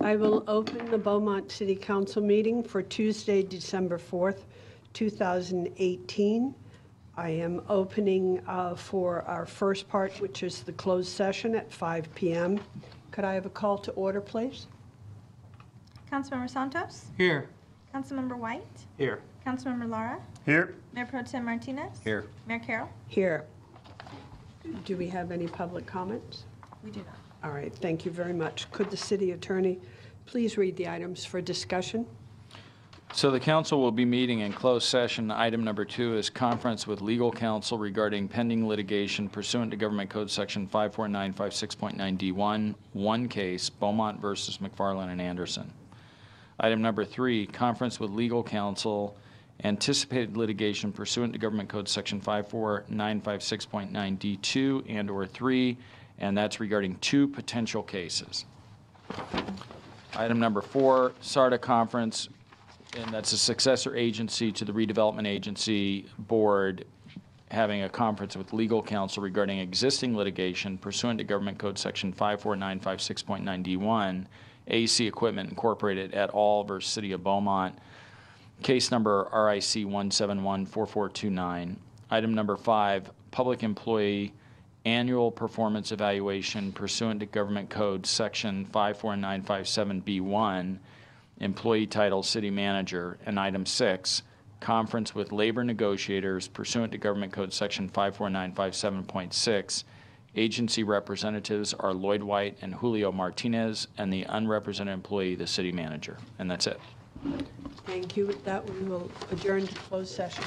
I will open the Beaumont City Council meeting for Tuesday, December 4th, 2018. I am opening for our first part, which is the closed session at 5 p.m. Could I have a call to order, please? Councilmember Santos? Here. Councilmember White? Here. Councilmember Lara? Here. Mayor Pro Tem Martinez? Here. Mayor Carroll? Here. Do we have any public comments? We do not. All right, thank you very much. Could the city attorney please read the items for discussion? So the council will be meeting in closed session. Item number 2 is conference with legal counsel regarding pending litigation pursuant to Government Code Section 54956.9D1, one case, Beaumont versus McFarland and Anderson. Item number 3, conference with legal counsel, anticipated litigation pursuant to Government Code Section 54956.9D2 and or 3, and that's regarding 2 potential cases. Item number 4, SARTA conference, and that's a successor agency to the redevelopment agency board, having a conference with legal counsel regarding existing litigation pursuant to Government Code Section 54956.9D1, AC Equipment Incorporated et al. Versus City of Beaumont, case number RIC 1714429. Item number 5, public employee annual performance evaluation pursuant to Government Code Section 54957B1, employee title city manager. And item 6, conference with labor negotiators pursuant to Government Code Section 54957.6. Agency representatives are Lloyd White and Julio Martinez, and the unrepresented employee, the city manager. And that's it. Thank you. With that, we will adjourn to closed session.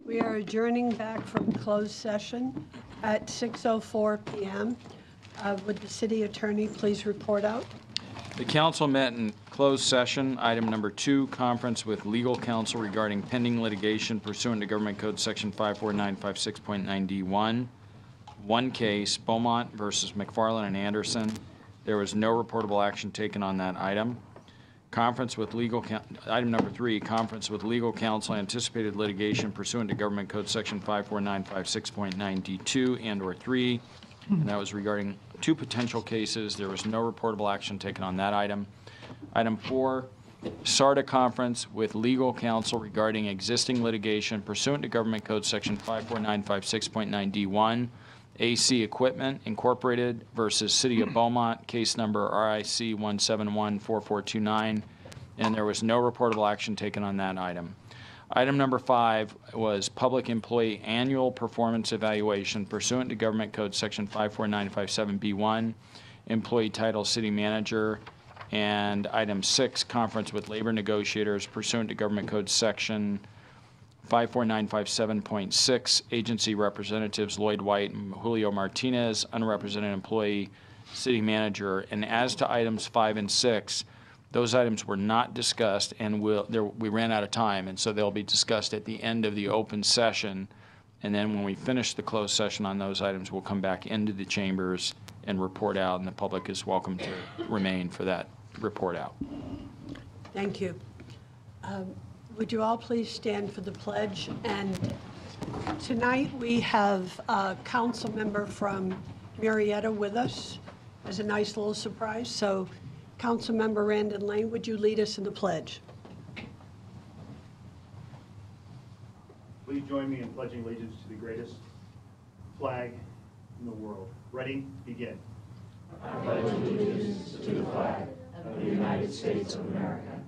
We are adjourning back from closed session at 6:04 p.m. Would the city attorney please report out? The council met in closed session. Item number 2, conference with legal counsel regarding pending litigation pursuant to Government Code Section 54956.9D1. One case, Beaumont versus McFarland and Anderson. There was no reportable action taken on that item. Conference with legal item number 3, conference with legal counsel, anticipated litigation pursuant to Government Code Section 54956.9D2 and/or 3, and that was regarding 2 potential cases. There was no reportable action taken on that item. Item 4, SARTA conference with legal counsel regarding existing litigation pursuant to Government Code Section 54956.9D1. AC Equipment Incorporated versus City of Beaumont, case number RIC 1714429, and there was no reportable action taken on that item. Item number 5 was Public Employee Annual Performance Evaluation pursuant to Government Code Section 54957B1, Employee Title City Manager, and item 6, Conference with Labor Negotiators pursuant to Government Code Section 54957.6, agency representatives Lloyd White and Julio Martinez, unrepresented employee, city manager. And as to items 5 and 6, those items were not discussed, and we ran out of time, and so they'll be discussed at the end of the open session. And then when we finish the closed session on those items, we'll come back into the chambers and report out, and the public is welcome to remain for that report out. Thank you. Would you all please stand for the pledge? And tonight we have a council member from Marietta with us as a nice little surprise. So Councilmember Randon Lane, would you lead us in the pledge? Please join me in pledging allegiance to the greatest flag in the world. Ready? Begin. I pledge allegiance to the flag of the United States of America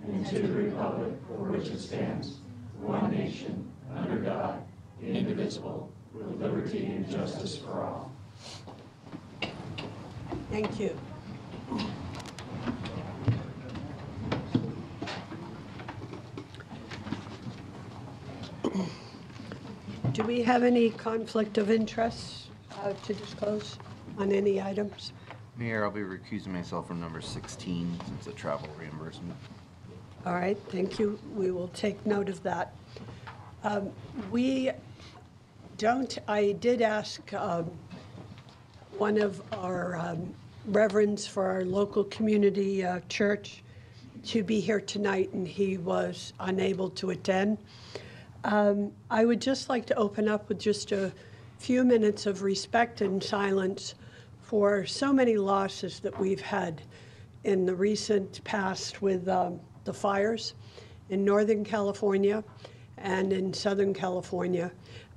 and to the republic for which it stands, one nation, under God, indivisible, with liberty and justice for all. Thank you. Do we have any conflict of interest to disclose on any items? Mayor, I'll be recusing myself from number 16 since it's a travel reimbursement. All right, thank you. We will take note of that. I did ask one of our reverends for our local community church to be here tonight, and he was unable to attend. I would just like to open up with just a few minutes of respect and silence for so many losses that we've had in the recent past with the fires in Northern California and in Southern California.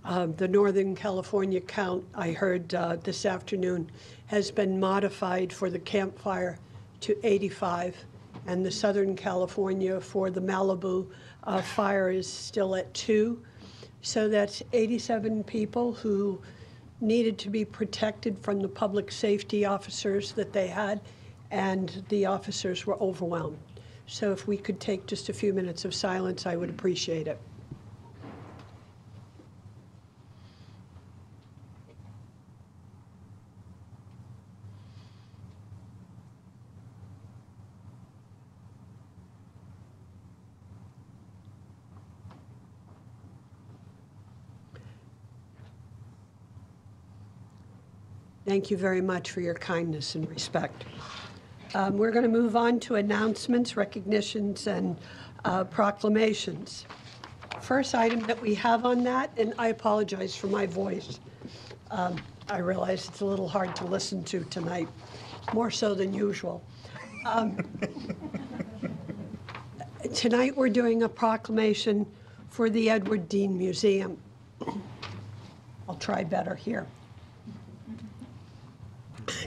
The Northern California count, I heard this afternoon, has been modified for the Camp Fire to 85, and the Southern California for the Malibu fire is still at 2. So that's 87 people who needed to be protected from the public safety officers that they had, and the officers were overwhelmed. So if we could take just a few minutes of silence, I would appreciate it. Thank you very much for your kindness and respect. We're going to move on to announcements, recognitions, and proclamations. First item that we have on that, and I apologize for my voice. I realize it's a little hard to listen to tonight, more so than usual. Tonight we're doing a proclamation for the Edward Dean Museum. I'll try better here.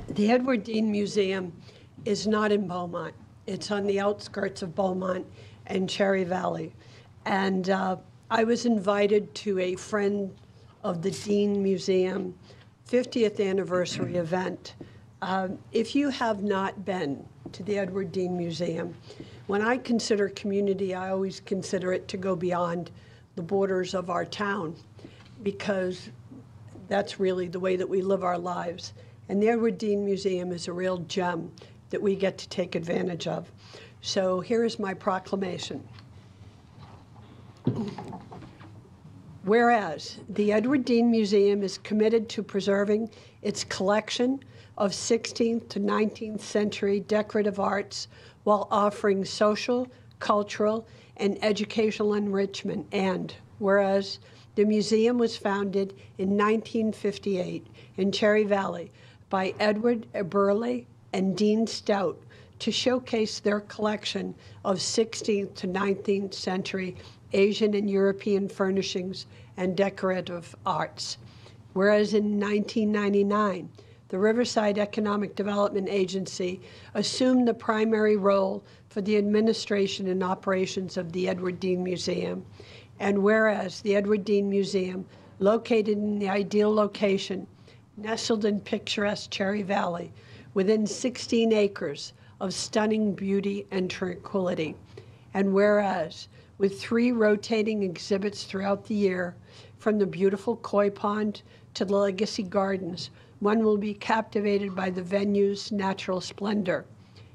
The Edward Dean Museum is not in Beaumont. It's on the outskirts of Beaumont and Cherry Valley. And I was invited to a friend of the Dean Museum 50th anniversary event. If you have not been to the Edward Dean Museum, when I consider community, I always consider it to go beyond the borders of our town, because that's really the way that we live our lives. And the Edward Dean Museum is a real gem that we get to take advantage of. So here is my proclamation. Whereas the Edward Dean Museum is committed to preserving its collection of 16th to 19th century decorative arts while offering social, cultural, and educational enrichment. And whereas the museum was founded in 1958 in Cherry Valley by Edward Burley and Dean Stout to showcase their collection of 16th to 19th century Asian and European furnishings and decorative arts. Whereas in 1999, the Riverside Economic Development Agency assumed the primary role for the administration and operations of the Edward Dean Museum. And whereas the Edward Dean Museum, located in the ideal location, nestled in picturesque Cherry Valley, within 16 acres of stunning beauty and tranquility. And whereas, with 3 rotating exhibits throughout the year, from the beautiful koi pond to the Legacy Gardens, one will be captivated by the venue's natural splendor.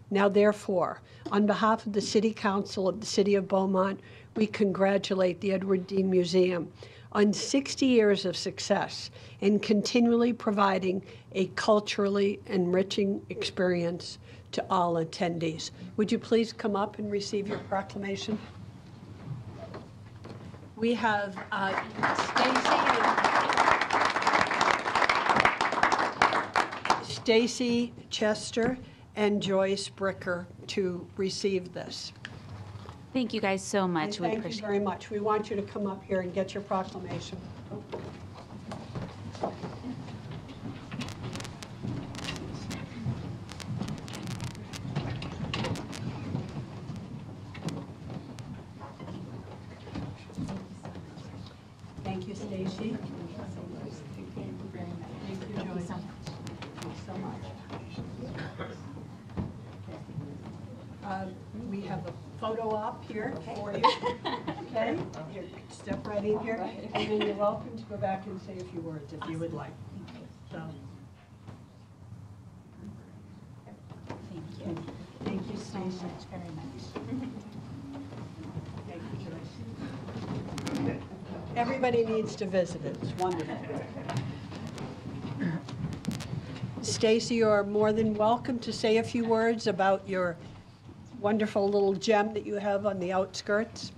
Now, therefore, on behalf of the City Council of the City of Beaumont, we congratulate the Edward Dean Museum on 60 years of success in continually providing a culturally enriching experience to all attendees. Would you please come up and receive your proclamation? We have Stacy Chester and Joyce Bricker to receive this. Thank you guys so much. And thank you very much. We want you to come up here and get your proclamation. Thank you, Stacy. Thank you, Joyce. Thank you so much. We have a photo op here for you. Okay? Here, step right in here. And then you're welcome to go back and say a few words if you would like. So, Thank you. thank you, Stacy. Very much. Thank you, Joyce. Everybody needs to visit it. It's wonderful. Stacy, you are more than welcome to say a few words about your wonderful little gem that you have on the outskirts.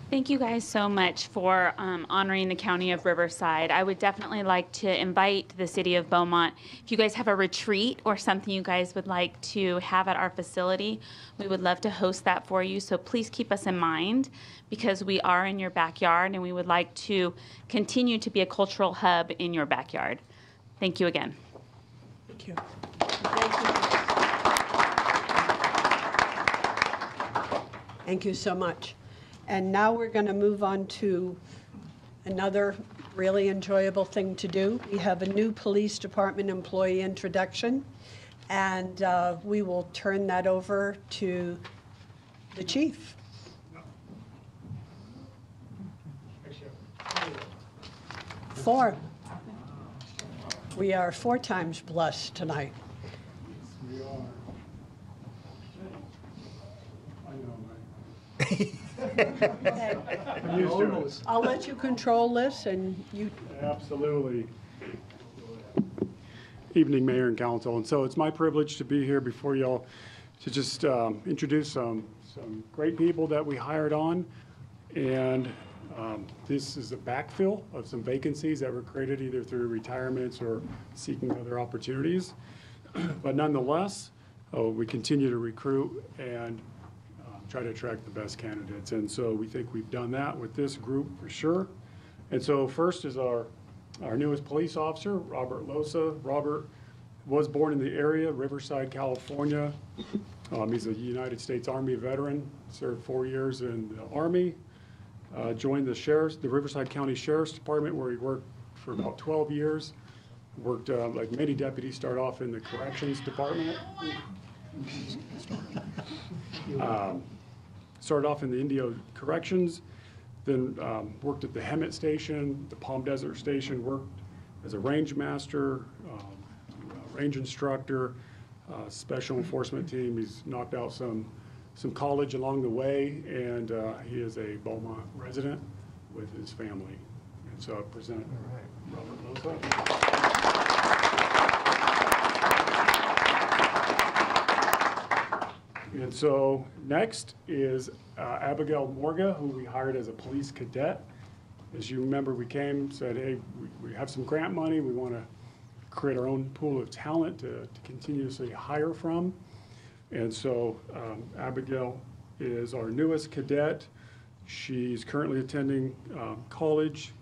Thank you guys so much for honoring the County of Riverside. I would definitely like to invite the City of Beaumont, if you guys have a retreat or something you guys would like to have at our facility, we would love to host that for you. So please keep us in mind, because we are in your backyard and we would like to continue to be a cultural hub in your backyard. Thank you again. Thank you. Thank you. Thank you so much. And now we're going to move on to another really enjoyable thing to do. We have a new police department employee introduction, and we will turn that over to the chief. 4. We are 4 times blessed tonight. We are. I know, I'm used to it. I'll let you control this, and you. Absolutely. Evening, Mayor and Council. And so it's my privilege to be here before y'all to just introduce some great people that we hired on. And this is a backfill of some vacancies that were created either through retirements or seeking other opportunities. But nonetheless, we continue to recruit and try to attract the best candidates. And so we think we've done that with this group for sure. And so first is our newest police officer, Robert Losa. Robert was born in the area, Riverside, California. He's a United States Army veteran, served 4 years in the Army, joined the Riverside County Sheriff's Department, where he worked for about 12 years. Worked like many deputies, start off in the Corrections Department. Started off in the Indio Corrections, then worked at the Hemet Station, the Palm Desert Station, worked as a range master, range instructor, special enforcement team. He's knocked out some college along the way, and he is a Beaumont resident with his family. And so I present Robert Loza. And so next is Abigail Morga, who we hired as a police cadet. As you remember, we came, said, hey, we have some grant money. We want to create our own pool of talent to continuously hire from. And so Abigail is our newest cadet. She's currently attending college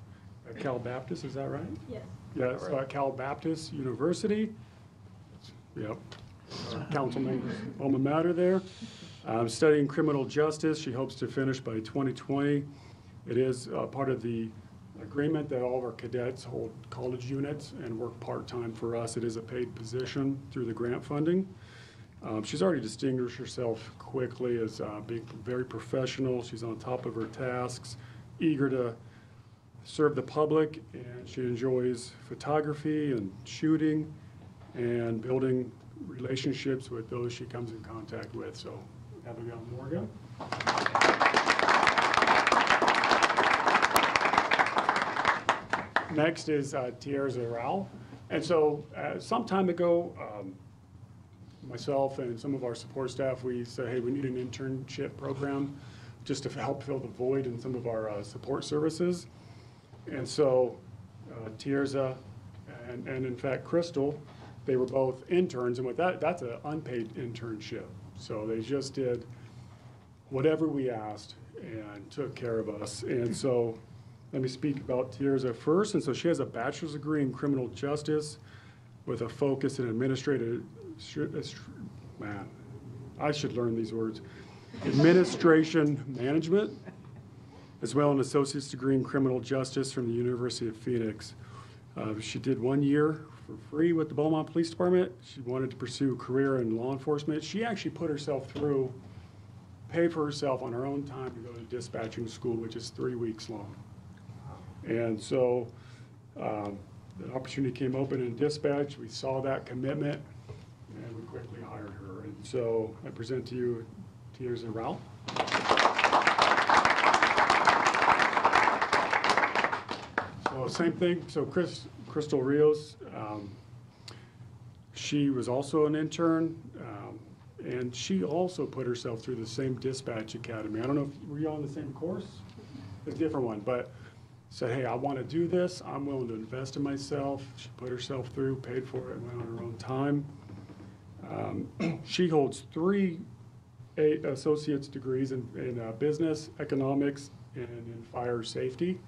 at Cal Baptist, is that right? Yes. Yeah, so at Cal Baptist University. Yep. Councilman's alma mater there. Studying criminal justice. She hopes to finish by 2020. It is part of the agreement that all of our cadets hold college units and work part-time for us. It is a paid position through the grant funding. She's already distinguished herself quickly as being very professional. She's on top of her tasks, eager to serve the public, and she enjoys photography and shooting and building relationships with those she comes in contact with. So, Abigail Morgan. Next is Tierza Rao. And so, some time ago, myself and some of our support staff, we said, hey, we need an internship program just to help fill the void in some of our support services. And so Tierza and in fact Crystal, they were both interns, and with that's an unpaid internship. So they just did whatever we asked and took care of us. And so let me speak about Tierza first. And so she has a bachelor's degree in criminal justice with a focus in administrative, man, I should learn these words, administration management, as well as an associate's degree in criminal justice from the University of Phoenix. She did 1 year for free with the Beaumont Police Department. She wanted to pursue a career in law enforcement. She actually put herself through, paid for herself on her own time to go to dispatching school, which is 3 weeks long. And so the opportunity came open in dispatch. We saw that commitment, and we quickly hired her. And so I present to you Tierza Rao. So same thing. So Crystal Rios, she was also an intern, and she also put herself through the same dispatch academy. I don't know if were you on the same course? A different one, but said, hey, I want to do this. I'm willing to invest in myself. She put herself through, paid for it, and went on her own time. She holds 3 associate's degrees in business, economics, and in fire safety.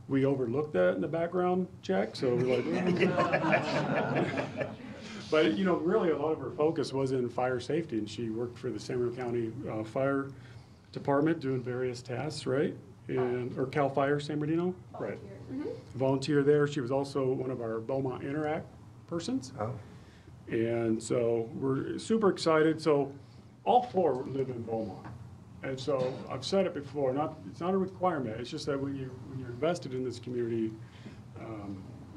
We overlooked that in the background check, so we're like, but you know, really a lot of her focus was in fire safety, and she worked for the San Bernardino County Fire Department doing various tasks, right? Or Cal Fire San Bernardino, right? Volunteer there. She was also one of our Beaumont Interact persons. Oh. And so we're super excited. So all 4 live in Beaumont. And so I've said it before, it's not a requirement. It's just that when you're invested in this community,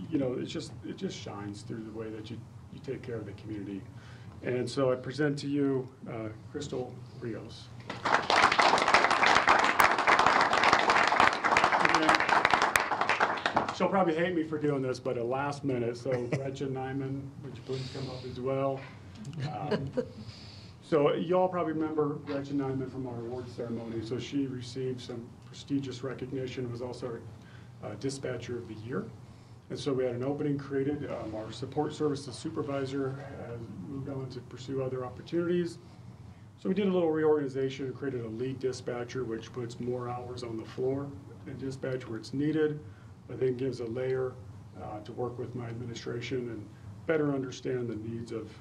you know, it just shines through the way that you take care of the community. And so I present to you Crystal Rios. She'll probably hate me for doing this, but at last minute, so Gretchen Nyman, would you please come up as well? So you all probably remember Gretchen Nyman from our awards ceremony. So she received some prestigious recognition, was also our Dispatcher of the Year. And so we had an opening created. Our support services supervisor has moved on to pursue other opportunities. So we did a little reorganization and created a lead dispatcher, which puts more hours on the floor and dispatch where it's needed, but then gives a layer to work with my administration and better understand the needs of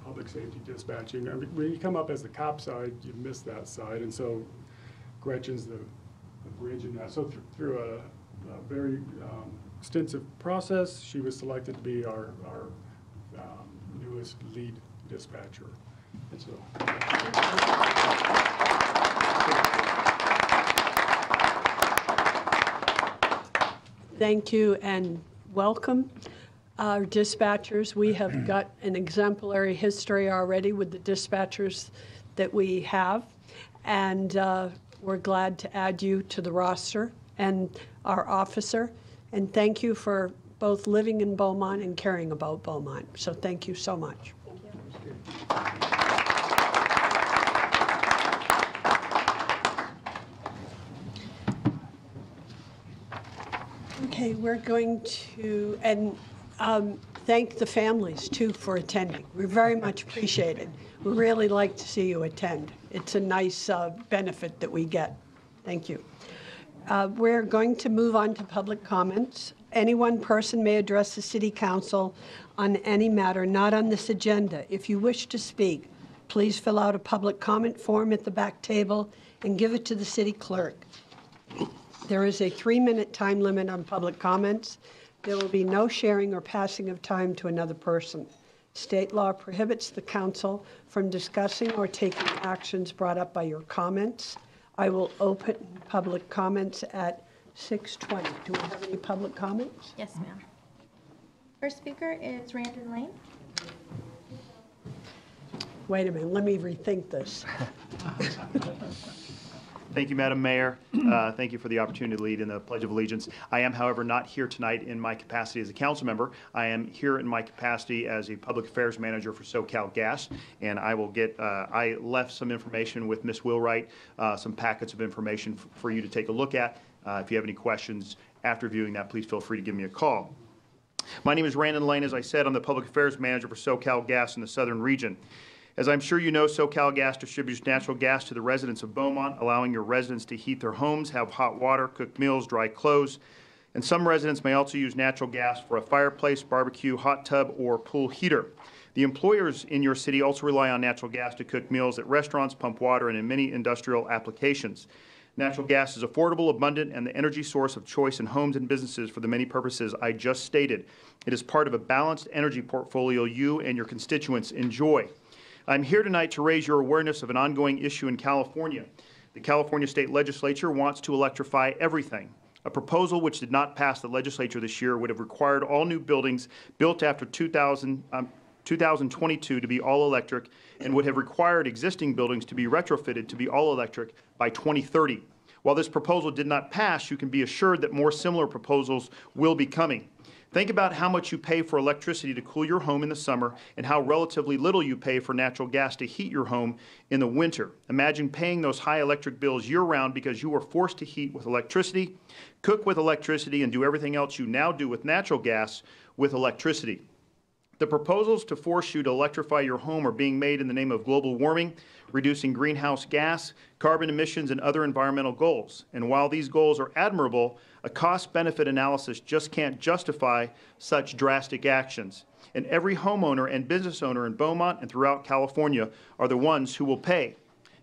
public safety dispatching. I mean, when you come up as the cop side, you miss that side, and so Gretchen's the bridge in that. So through a very extensive process, she was selected to be our newest lead dispatcher. And so, Thank you and welcome. Our dispatchers, we have got an exemplary history already with the dispatchers that we have, and we're glad to add you to the roster and our officer. And thank you for both living in Beaumont and caring about Beaumont. So thank you so much. Okay, we're going to, and thank the families too for attending. We very much appreciate it. We really like to see you attend. It's a nice benefit that we get. Thank you. We're going to move on to public comments. Any one person may address the City Council on any matter not on this agenda. If you wish to speak, please fill out a public comment form at the back table and give it to the City Clerk. There is a 3-minute time limit on public comments. There will be no sharing or passing of time to another person. State law prohibits the council from discussing or taking actions brought up by your comments. I will open public comments at 6:20. Do we have any public comments? Yes, ma'am. First speaker is Randon Lane. Wait a minute, let me rethink this. Thank you, Madam Mayor. Thank you for the opportunity to lead in the Pledge of Allegiance. I am, however, not here tonight in my capacity as a council member. I am here in my capacity as a public affairs manager for SoCal Gas, and I will get, I left some information with Ms. Wheelwright, some packets of information for you to take a look at. If you have any questions after viewing that, please feel free to give me a call. My name is Randon Lane. As I said, I'm the public affairs manager for SoCal Gas in the southern region. As I'm sure you know, SoCal Gas distributes natural gas to the residents of Beaumont, allowing your residents to heat their homes, have hot water, cook meals, dry clothes, and some residents may also use natural gas for a fireplace, barbecue, hot tub, or pool heater. The employers in your city also rely on natural gas to cook meals at restaurants, pump water, and in many industrial applications. Natural gas is affordable, abundant, and the energy source of choice in homes and businesses for the many purposes I just stated. It is part of a balanced energy portfolio you and your constituents enjoy. I'm here tonight to raise your awareness of an ongoing issue in California. The California State Legislature wants to electrify everything. A proposal which did not pass the legislature this year would have required all new buildings built after 2022 to be all electric and would have required existing buildings to be retrofitted to be all electric by 2030. While this proposal did not pass, you can be assured that more similar proposals will be coming. Think about how much you pay for electricity to cool your home in the summer and how relatively little you pay for natural gas to heat your home in the winter. Imagine paying those high electric bills year-round because you are forced to heat with electricity, cook with electricity, and do everything else you now do with natural gas with electricity. The proposals to force you to electrify your home are being made in the name of global warming, reducing greenhouse gas, carbon emissions, and other environmental goals. And while these goals are admirable, a cost-benefit analysis just can't justify such drastic actions. And every homeowner and business owner in Beaumont and throughout California are the ones who will pay.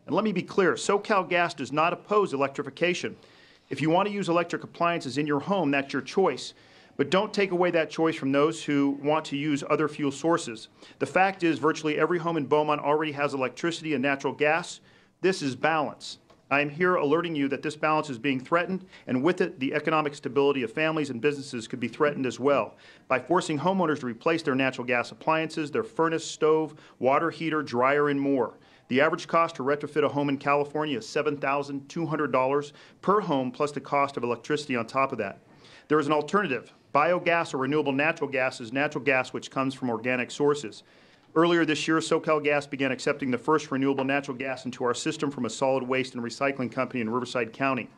And let me be clear, SoCal Gas does not oppose electrification. If you want to use electric appliances in your home, that's your choice. But don't take away that choice from those who want to use other fuel sources. The fact is, virtually every home in Beaumont already has electricity and natural gas. This is balance. I am here alerting you that this balance is being threatened, and with it, the economic stability of families and businesses could be threatened as well. By forcing homeowners to replace their natural gas appliances, their furnace, stove, water heater, dryer, and more. The average cost to retrofit a home in California is $7,200 per home, plus the cost of electricity on top of that. There is an alternative. Biogas or renewable natural gas is natural gas which comes from organic sources. Earlier this year, SoCal Gas began accepting the first renewable natural gas into our system from a solid waste and recycling company in Riverside County.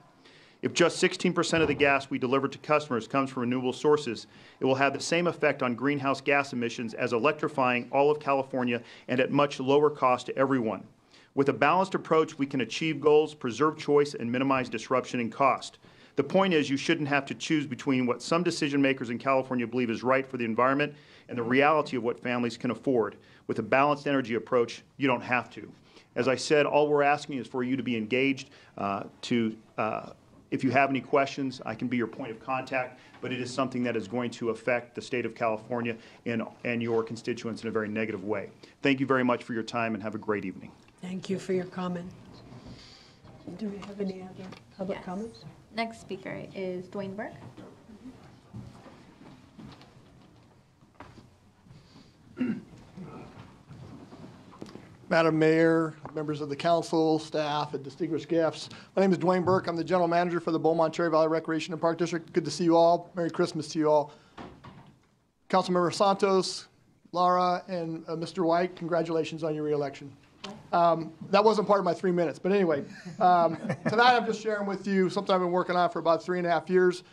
If just 16% of the gas we deliver to customers comes from renewable sources, it will have the same effect on greenhouse gas emissions as electrifying all of California and at much lower cost to everyone. With a balanced approach, we can achieve goals, preserve choice, and minimize disruption and cost. The point is, you shouldn't have to choose between what some decision makers in California believe is right for the environment and the reality of what families can afford. With a balanced energy approach, you don't have to. As I said, all we're asking is for you to be engaged. If you have any questions, I can be your point of contact, but it is something that is going to affect the state of California and your constituents in a very negative way. Thank you very much for your time and have a great evening. Thank you for your comment. Do we have any other public comments? Next speaker is Dwayne Burke. Madam Mayor, members of the council, staff, and distinguished guests. My name is Dwayne Burke. I'm the general manager for the Beaumont Cherry Valley Recreation and Park District. Good to see you all. Merry Christmas to you all. Councilmember Santos, Laura, and Mr. White, congratulations on your reelection. That wasn't part of my 3 minutes, but anyway, tonight I'm just sharing with you something I've been working on for about 3.5 years.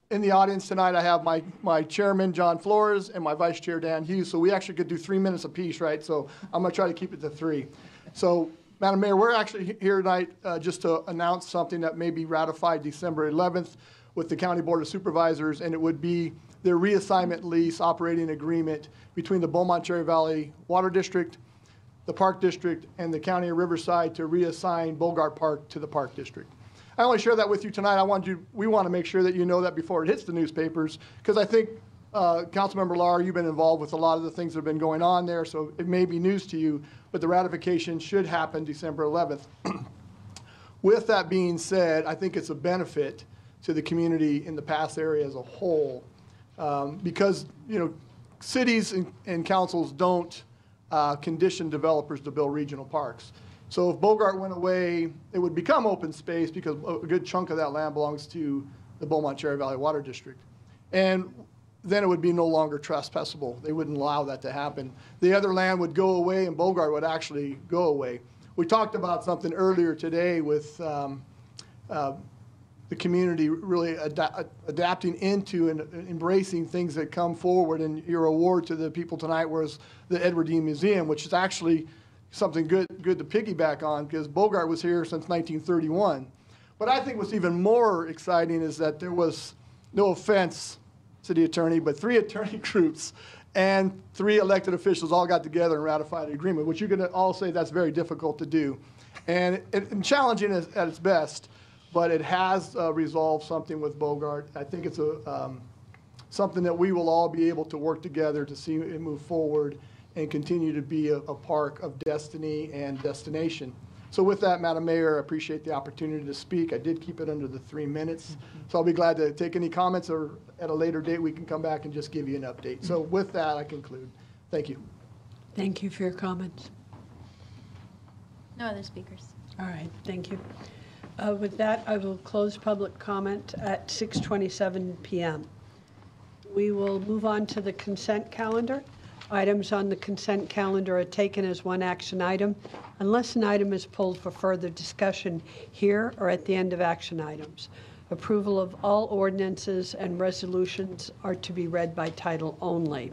In the audience tonight, I have my chairman, John Flores, and my vice chair, Dan Hughes. So we actually could do 3 minutes apiece, right? So I'm going to try to keep it to 3. So, Madam Mayor, we're actually here tonight just to announce something that may be ratified December 11th with the County Board of Supervisors, and it would be their reassignment lease operating agreement between the Beaumont Cherry Valley Water District, the Park District, and the County of Riverside to reassign Bogart Park to the Park District. I only share that with you tonight. We want to make sure that you know that before it hits the newspapers, because I think, Councilmember Lahr, you've been involved with a lot of the things that have been going on there, so it may be news to you, but the ratification should happen December 11th. With that being said, I think it's a benefit to the community in the Pass area as a whole, because, cities and councils don't condition developers to build regional parks. So if Bogart went away, it would become open space because a good chunk of that land belongs to the Beaumont Cherry Valley Water District. And then it would be no longer trespassable. They wouldn't allow that to happen. The other land would go away and Bogart would actually go away. We talked about something earlier today with the community really adapting into and embracing things that come forward. And your award to the people tonight was the Edward Dean Museum, which is actually something good to piggyback on because Bogart was here since 1931. But I think what's even more exciting is that there was, no offense, city attorney, but 3 attorney groups and 3 elected officials all got together and ratified an agreement, which you can all say that's very difficult to do. And challenging at its best, but it has resolved something with Bogart. I think it's something that we will all be able to work together to see it move forward and continue to be a park of destiny and destination. So with that, Madam Mayor, I appreciate the opportunity to speak. I did keep it under the 3 minutes. So I'll be glad to take any comments, or at a later date, we can come back and just give you an update. So with that, I conclude. Thank you. Thank you for your comments. No other speakers. All right, thank you. With that, I will close public comment at 6:27 p.m. We will move on to the consent calendar. Items on the consent calendar are taken as one action item unless an item is pulled for further discussion here or at the end of action items. Approval of all ordinances and resolutions are to be read by title only.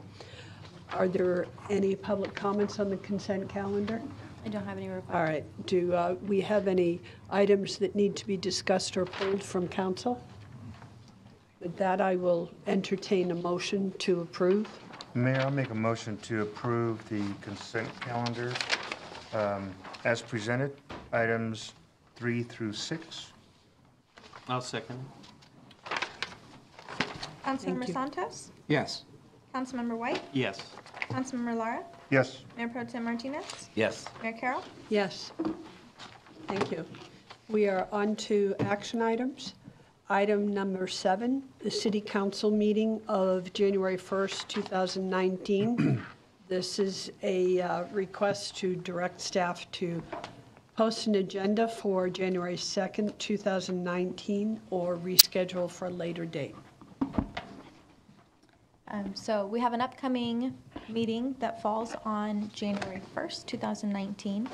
Are there any public comments on the consent calendar? I don't have any requests. All right. Do we have any items that need to be discussed or pulled from council? With that, I will entertain a motion to approve. Mayor, I'll make a motion to approve the consent calendar as presented, items 3 through 6. I'll second. Councilmember you. Santos? Yes. Councilmember White? Yes. Councilmember Lara? Yes. Mayor Pro Tem Martinez? Yes. Mayor Carroll? Yes. Thank you. We are on to action items. Item number 7, the City Council meeting of January 1st, 2019. This is a request to direct staff to post an agenda for January 2nd, 2019, or reschedule for a later date. So we have an upcoming meeting that falls on January 1st, 2019.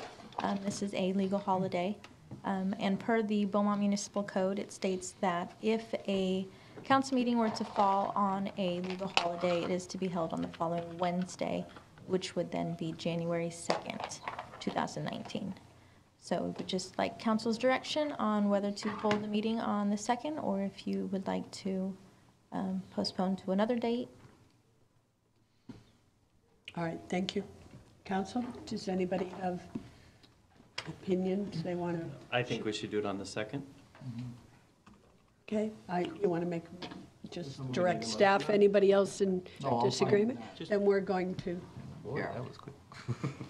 This is a legal holiday. And per the Beaumont Municipal Code, it states that if a council meeting were to fall on a legal holiday, it is to be held on the following Wednesday, which would then be January 2nd, 2019. So we would just like council's direction on whether to hold the meeting on the 2nd, or if you would like to postpone to another date. All right, thank you. Council, does anybody have opinions they want to? I think we should do it on the 2nd. Okay, you want to make, just direct staff, anybody else in disagreement? Then we're going to Yeah, that was quick.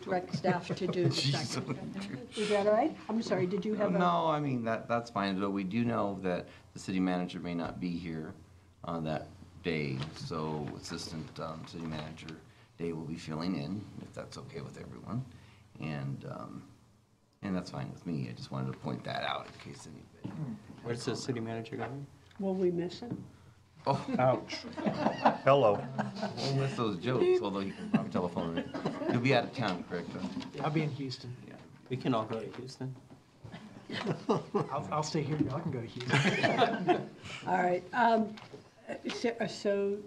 direct staff to do the second. Is that all right? I'm sorry, did you have a? No, I mean, that's fine, but we do know that the city manager may not be here on that day, so Assistant City Manager Day will be filling in, if that's okay with everyone. And that's fine with me. I just wanted to point that out in case anybody. Where's the city manager going? Will we miss him? Oh, Ouch. Hello. we'll miss those jokes, although you can probably telephone it. You'll be out of town, correct? I'll be in Houston. We can all go to Houston. I'll stay here. Y'all can go to Houston. All right. So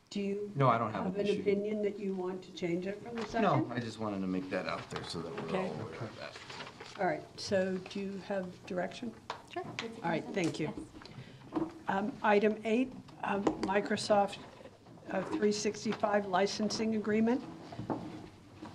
do you No, I don't have have an an issue. opinion that you want to change it from the second? No, I just wanted to make that out there so that we're all Okay. aware of that. All right, so do you have direction? Sure. All right, thank you. Item 8, Microsoft 365 licensing agreement.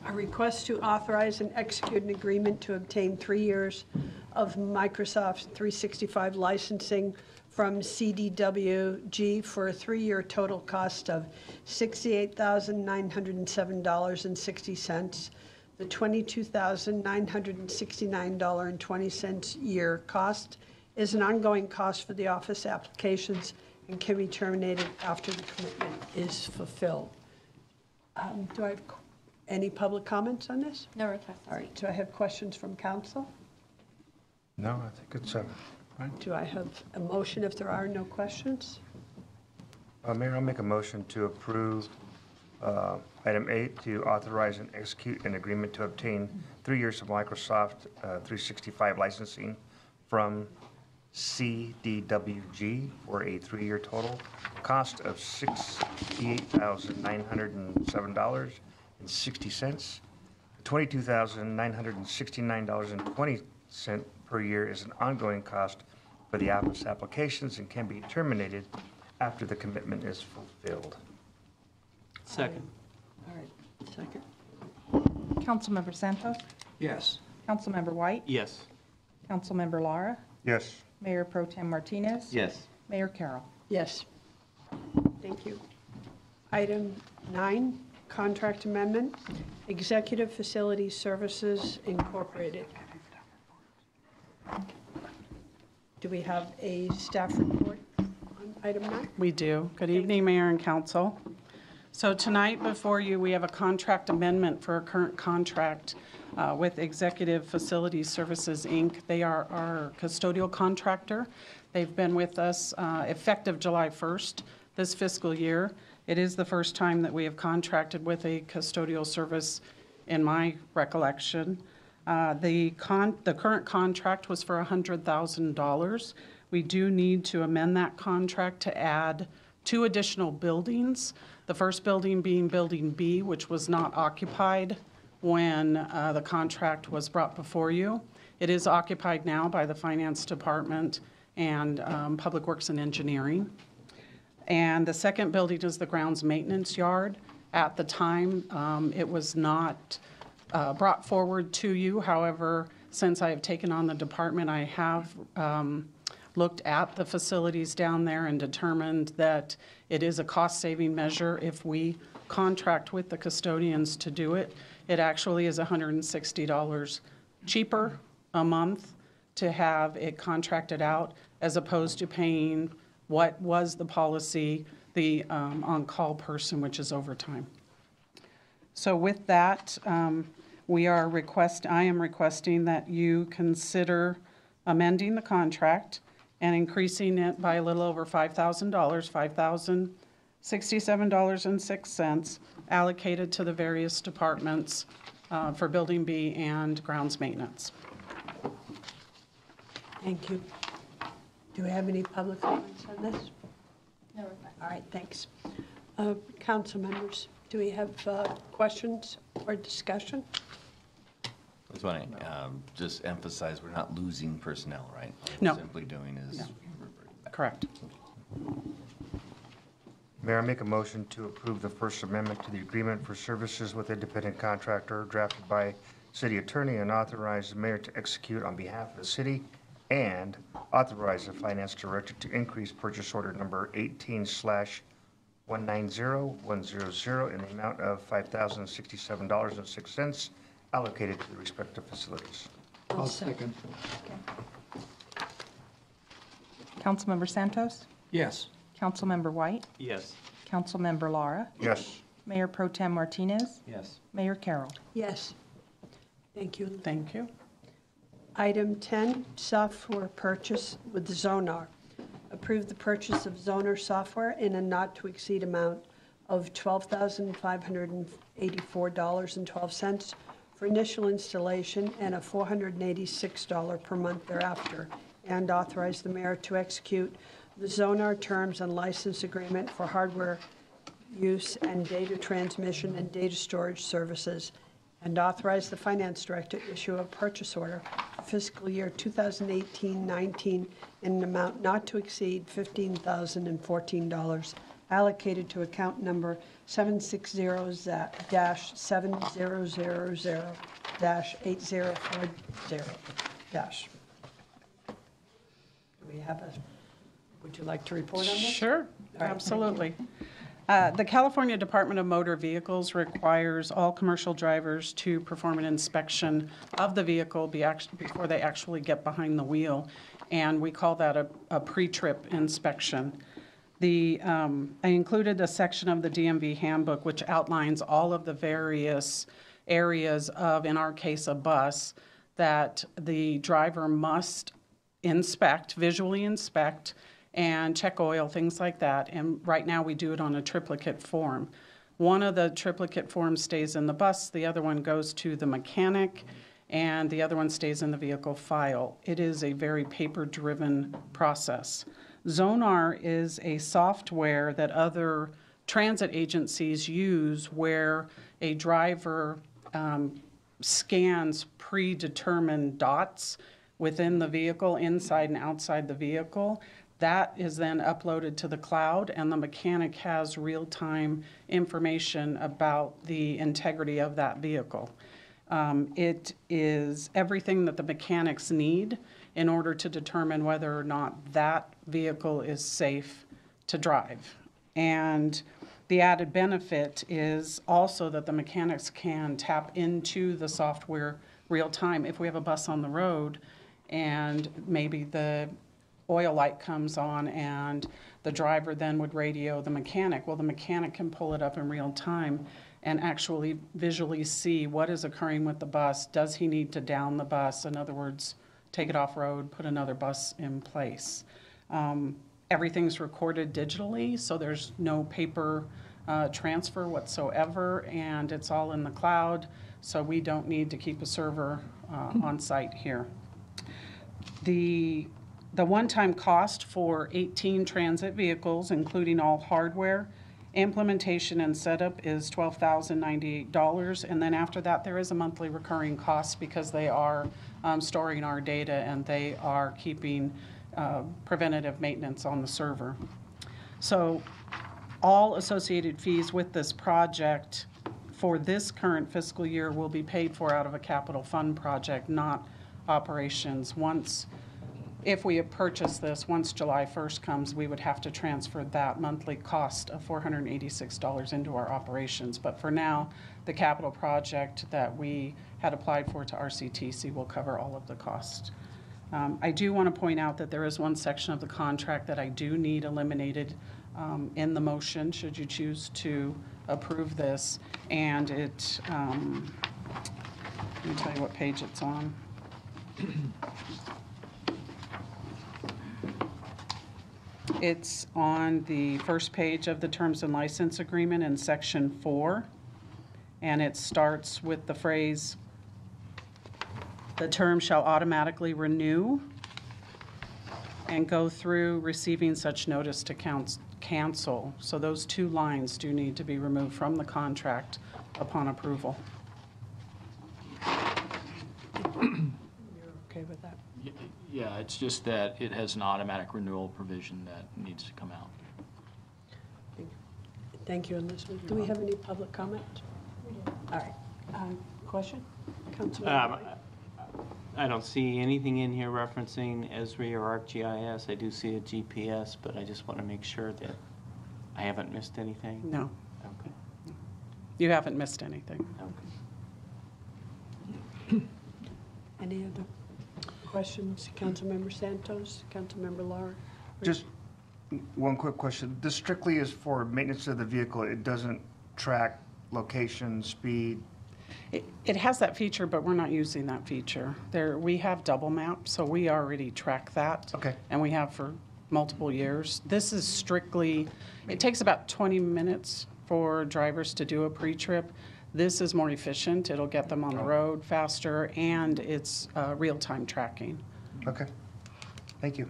A request to authorize and execute an agreement to obtain 3 years of Microsoft 365 licensing from CDWG for a 3-year total cost of $68,907.60. The $22,969.20 year cost is an ongoing cost for the office applications and can be terminated after the commitment is fulfilled. Do I have any public comments on this? No request. All right, do I have questions from council? No, I think it's fine. Do I have a motion if there are no questions? Mayor, I'll make a motion to approve item 8, to authorize and execute an agreement to obtain 3 years of Microsoft 365 licensing from CDWG for a 3-year total cost of $68,907.60. $22,969.20 per year is an ongoing cost for the office applications and can be terminated after the commitment is fulfilled. Second. All right, second. Councilmember Santos, Yes. Councilmember White, Yes. Councilmember Lara, Yes. Mayor Pro Tem Martinez. Yes. Mayor Carroll. Yes. Thank you. Item 9, contract amendment, Executive Facility Services Incorporated. Do we have a staff report on item 9? We do. Good evening, Mayor and Council. So tonight before you, we have a contract amendment for a current contract with Executive Facility Services, Inc. They are our custodial contractor. They've been with us effective July 1st this fiscal year. It is the first time that we have contracted with a custodial service in my recollection. The current contract was for $100,000. We do need to amend that contract to add 2 additional buildings. The first building being Building B, which was not occupied when the contract was brought before you. It is occupied now by the Finance Department and Public Works and Engineering. And the second building is the grounds maintenance yard. At the time, it was not brought forward to you. However, since I have taken on the department, I have looked at the facilities down there and determined that it is a cost-saving measure if we contract with the custodians to do it. It actually is $160 cheaper a month to have it contracted out as opposed to paying what was the policy, the on-call person, which is overtime. So with that, I am requesting that you consider amending the contract and increasing it by a little over $5,000, $5,067.06 allocated to the various departments for Building B and grounds maintenance. Thank you. Do we have any public comments on this? No request. All right, thanks. Council members, do we have questions or discussion? I just want to just emphasize, we're not losing personnel, right? All No. we're simply doing is. No. Correct. Mayor, I make a motion to approve the First Amendment to the Agreement for Services with Independent Contractor drafted by City Attorney and authorize the mayor to execute on behalf of the city and authorize the Finance Director to increase purchase order number 18/190100 in the amount of $5,067.06 allocated to the respective facilities. I'll second. Councilmember Santos, Yes. Councilmember White, Yes. Councilmember Lara, Yes. Mayor Pro Tem Martinez, Yes. Mayor Carroll. Yes. Thank you. Thank you. Item 10, software purchase with Zonar. Approve the purchase of Zonar software in a not-to-exceed amount of $12,584.12 for initial installation and a $486 per month thereafter, and authorize the mayor to execute the Zonar terms and license agreement for hardware use and data transmission and data storage services, and authorize the finance director to issue a purchase order for fiscal year 2018-19 in an amount not to exceed $15,014 allocated to account number 760-7000-8040-. Do we have a, would you like to report on this? Sure, All right, absolutely. The California Department of Motor Vehicles requires all commercial drivers to perform an inspection of the vehicle before they actually get behind the wheel, and we call that a pre-trip inspection. I included a section of the DMV handbook which outlines all of the various areas of, in our case, a bus, that the driver must inspect, visually inspect, and check oil, things like that. And right now we do it on a triplicate form. One of the triplicate forms stays in the bus, the other one goes to the mechanic, and the other one stays in the vehicle file. It is a very paper-driven process. Zonar is a software that other transit agencies use where a driver scans predetermined dots within the vehicle, inside and outside the vehicle. That is then uploaded to the cloud, and the mechanic has real-time information about the integrity of that vehicle. It is everything that the mechanics need in order to determine whether or not that vehicle is safe to drive. And the added benefit is also that the mechanics can tap into the software real time. If we have a bus on the road and maybe the oil light comes on and the driver then would radio the mechanic, well, the mechanic can pull it up in real time and actually visually see what is occurring with the bus. Does he need to down the bus? In other words, take it off road, put another bus in place. Everything's recorded digitally, so there's no paper transfer whatsoever, and it's all in the cloud, so we don't need to keep a server on site here. The one-time cost for 18 transit vehicles, including all hardware, implementation and setup is $12,098, and then after that there is a monthly recurring cost because they are storing our data and they are keeping preventative maintenance on the server. So all associated fees with this project for this current fiscal year will be paid for out of a capital fund project, not operations. If we have purchased this, once July 1st comes, we would have to transfer that monthly cost of $486 into our operations. But for now, the capital project that we had applied for to RCTC will cover all of the costs. I do want to point out that there is one section of the contract that I do need eliminated in the motion, should you choose to approve this. And it, let me tell you what page it's on. It's on the first page of the Terms and License Agreement in Section 4, and it starts with the phrase, "The term shall automatically renew," and go through receiving such notice to cancel. So those two lines do need to be removed from the contract upon approval. You're okay with that? Yeah, it's just that it has an automatic renewal provision that needs to come out. Thank you on this one. Do we have any public comment? All right. Question? Councilman? I don't see anything in here referencing Esri or ArcGIS. I do see a GPS, but I just want to make sure that I haven't missed anything. No, Okay. you haven't missed anything. Okay. Any other questions? Councilmember Santos, Councilmember Lara? Just one quick question. This strictly is for maintenance of the vehicle. It doesn't track location, speed, It has that feature, but we're not using that feature. We have double map, so we already track that. Okay. And we have for multiple years. This is strictly, it takes about 20 minutes for drivers to do a pre-trip. This is more efficient. It'll get them on the road faster, and it's real-time tracking. Okay. Thank you.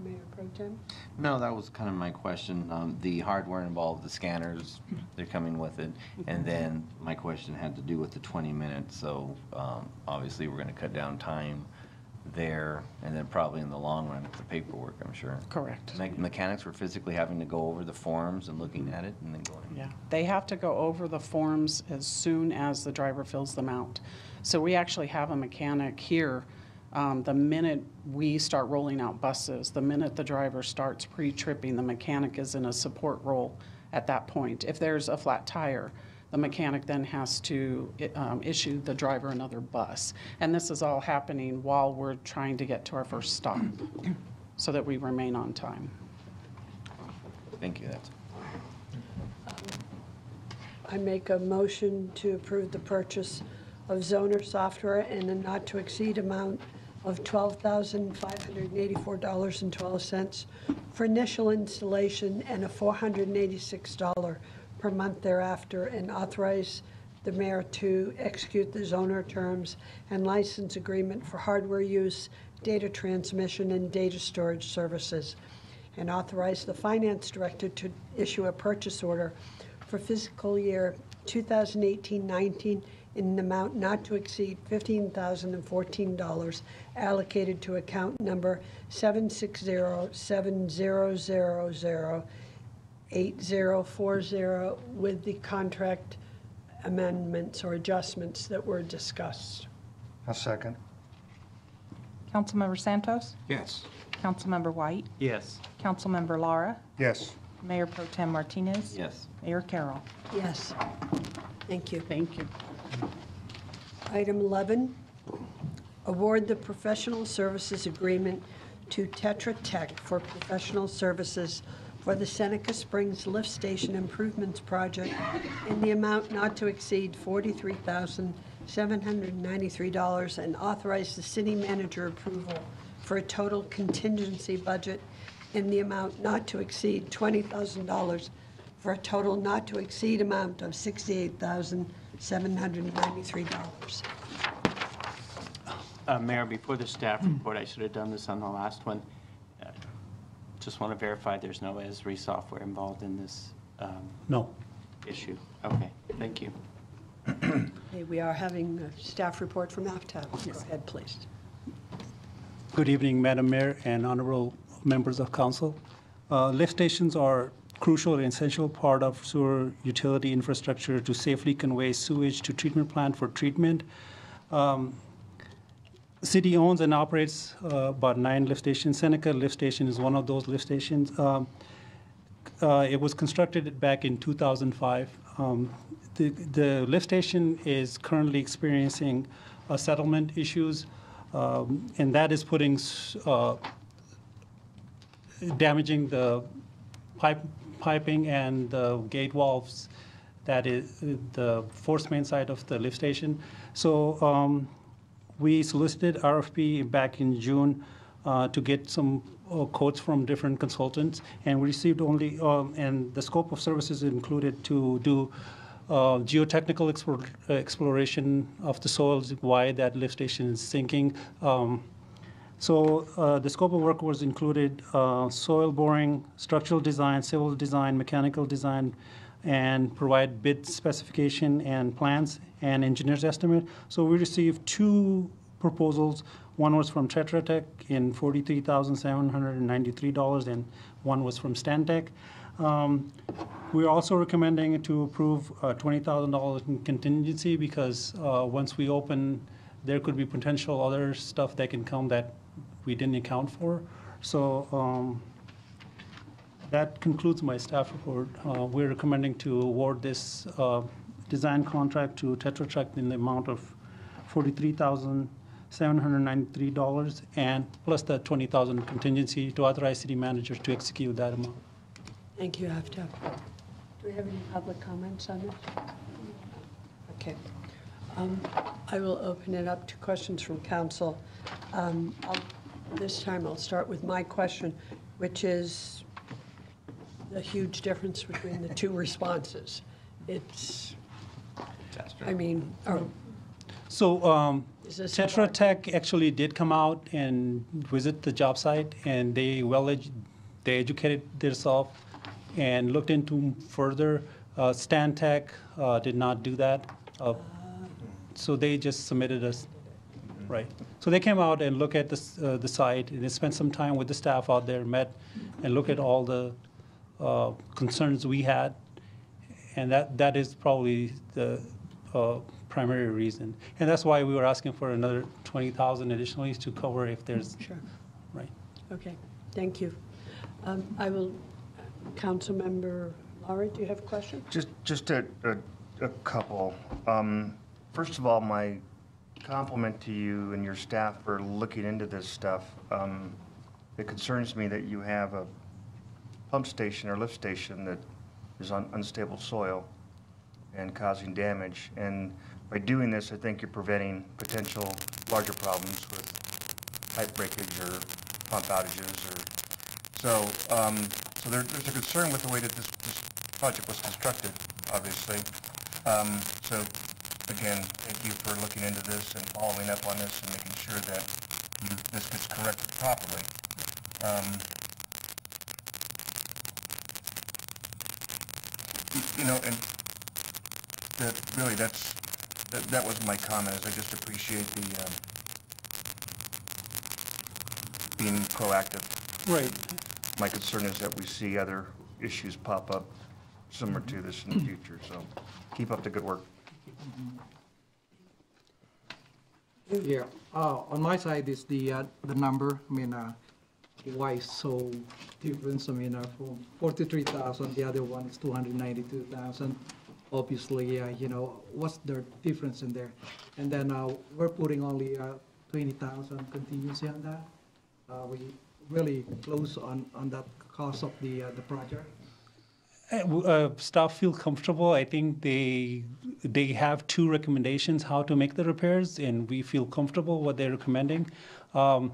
Mayor Pro Tem? No, that was kind of my question. The hardware involved, the scanners, they're coming with it. And then my question had to do with the 20 minutes. So obviously we're going to cut down time there, and then probably in the long run, it's the paperwork, I'm sure. Correct. Mechanics were physically having to go over the forms and looking at it and then going. Yeah, they have to go over the forms as soon as the driver fills them out. So we actually have a mechanic here. The minute we start rolling out buses, the minute the driver starts pre-tripping, the mechanic is in a support role at that point. If there's a flat tire, the mechanic then has to issue the driver another bus. And this is all happening while we're trying to get to our first stop so that we remain on time. Thank you. That's I make a motion to approve the purchase of Zoner software in a not-to-exceed amount of $12,584.12 for initial installation and a $486 per month thereafter, and authorize the mayor to execute the Zoner terms and license agreement for hardware use, data transmission, and data storage services, and authorize the finance director to issue a purchase order for fiscal year 2018-19 in an amount not to exceed $15,014 allocated to account number 760-7000-8040 with the contract amendments or adjustments that were discussed. A second. Councilmember Santos? Yes. Councilmember White? Yes. Councilmember Lara? Yes. Mayor Pro Tem Martinez? yes. Mayor Carroll? Yes. Thank you. Thank you. Item 11, award the professional services agreement to Tetra Tech for professional services for the Seneca Springs Lift Station Improvements Project in the amount not to exceed $43,793, and authorize the city manager approval for a total contingency budget in the amount not to exceed $20,000 for a total not to exceed amount of $68,793. Mayor, before the staff report, I should have done this on the last one. Just want to verify there's no Esri software involved in this No. issue. Okay, thank you. Okay, we are having a staff report from AFTAB. Go ahead, please. Good evening, Madam Mayor and honorable members of council. Lift stations are crucial and essential part of sewer utility infrastructure to safely convey sewage to treatment plant for treatment. The city owns and operates about 9 lift stations. Seneca Lift Station is one of those lift stations. It was constructed back in 2005. The lift station is currently experiencing settlement issues, and that is putting damaging the piping and the gate valves that is the force main side of the lift station. So we solicited RFP back in June to get some quotes from different consultants, and we received only, and the scope of services included to do geotechnical exploration of the soils, why that lift station is sinking. So the scope of work was included soil boring, structural design, civil design, mechanical design, and provide bid specification and plans and engineer's estimate. So we received 2 proposals. One was from Tetra Tech in $43,793, and one was from Stantec. We're also recommending to approve $20,000 in contingency because once we open, there could be potential other stuff that can come that we didn't account for. So that concludes my staff report. We're recommending to award this design contract to Tetra Tech in the amount of $43,793 and plus the $20,000 contingency to authorize city manager to execute that amount. Thank you, AFTAB. Do we have any public comments on this? Okay. I will open it up to questions from council. This time I'll start with my question, which is the huge difference between the two responses. It's, I mean, So is this Tetra Tech actually did come out and visit the job site, and they they educated themselves and looked into further. Stan Tech did not do that, so they just submitted us, right? So they came out and looked at the site, and they spent some time with the staff out there, met, and looked at all the concerns we had, and that is probably the primary reason. And that's why we were asking for another 20,000 additionally to cover if there's, Sure. right. Okay, thank you. I will, Councilmember Laura, do you have a question? Just a couple. First of all, my compliment to you and your staff for looking into this stuff. It concerns me that you have a pump station or lift station that is on unstable soil and causing damage. And by doing this, I think you're preventing potential larger problems with pipe breakage or pump outages. So there's a concern with the way that this project was constructed, obviously. So again, thank you for looking into this and following up on this and making sure that this gets corrected properly. You know, and that was my comment. Is I just appreciate the being proactive. Right. My concern is that we see other issues pop up similar to this in the future. So keep up the good work. Yeah, on my side is the number. I mean, why so difference? I mean, from 43,000, the other one is 292,000. Obviously, you know, what's the difference in there? And then we're putting only 20,000 contingency on that. We really close on that cost of the project. Staff feel comfortable. I think they have two recommendations how to make the repairs, and we feel comfortable what they're recommending. The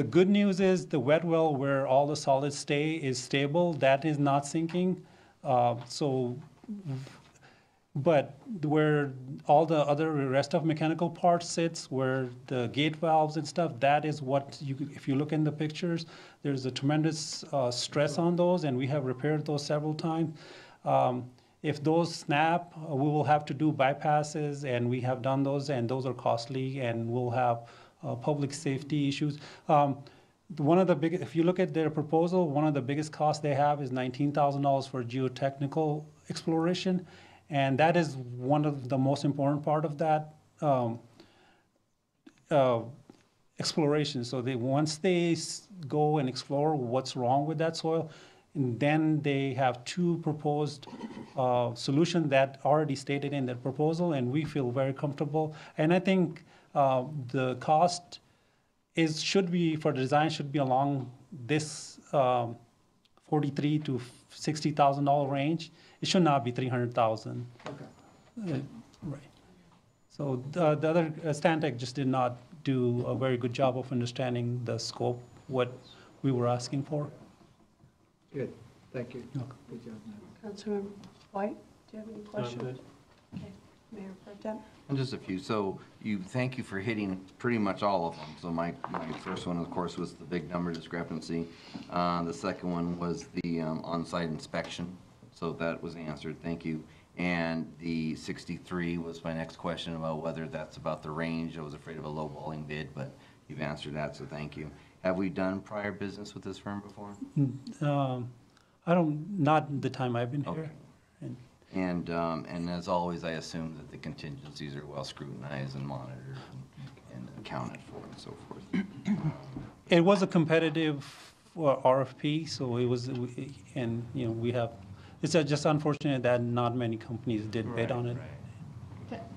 good news is the wet well where all the solids stay is stable. That is not sinking. But where all the other rest of mechanical parts sits, where the gate valves and stuff, that is what if you look in the pictures, there's a tremendous stress on those, and we have repaired those several times. If those snap, we will have to do bypasses, and we have done those, and those are costly, and we'll have public safety issues. One of the biggest, if you look at their proposal, one of the biggest costs they have is $19,000 for geotechnical exploration. And that is one of the most important part of that exploration. So once they go and explore what's wrong with that soil, and then they have two proposed solutions that already stated in their proposal, and we feel very comfortable. And I think the cost should be for the design should be along this $43,000 to $60,000 range. It should not be $300,000. Okay. Right. So the other Stantec just did not do a very good job of understanding the scope, what we were asking for. Good. Thank you. You're welcome. Good job, ma'am. Councilmember White, do you have any questions? Okay, Mayor Pro Tem. And just a few. So thank you for hitting pretty much all of them. So my first one, of course, was the big number discrepancy. The second one was the on-site inspection. So that was answered. Thank you. And the 63 was my next question about whether that's about the range. I was afraid of a lowballing bid, but you've answered that, so thank you. Have we done prior business with this firm before? Not the time I've been here. And as always, I assume that the contingencies are well scrutinized and monitored and accounted for and so forth. It was a competitive RFP, so it was, and we have. It's just unfortunate that not many companies did bid on it.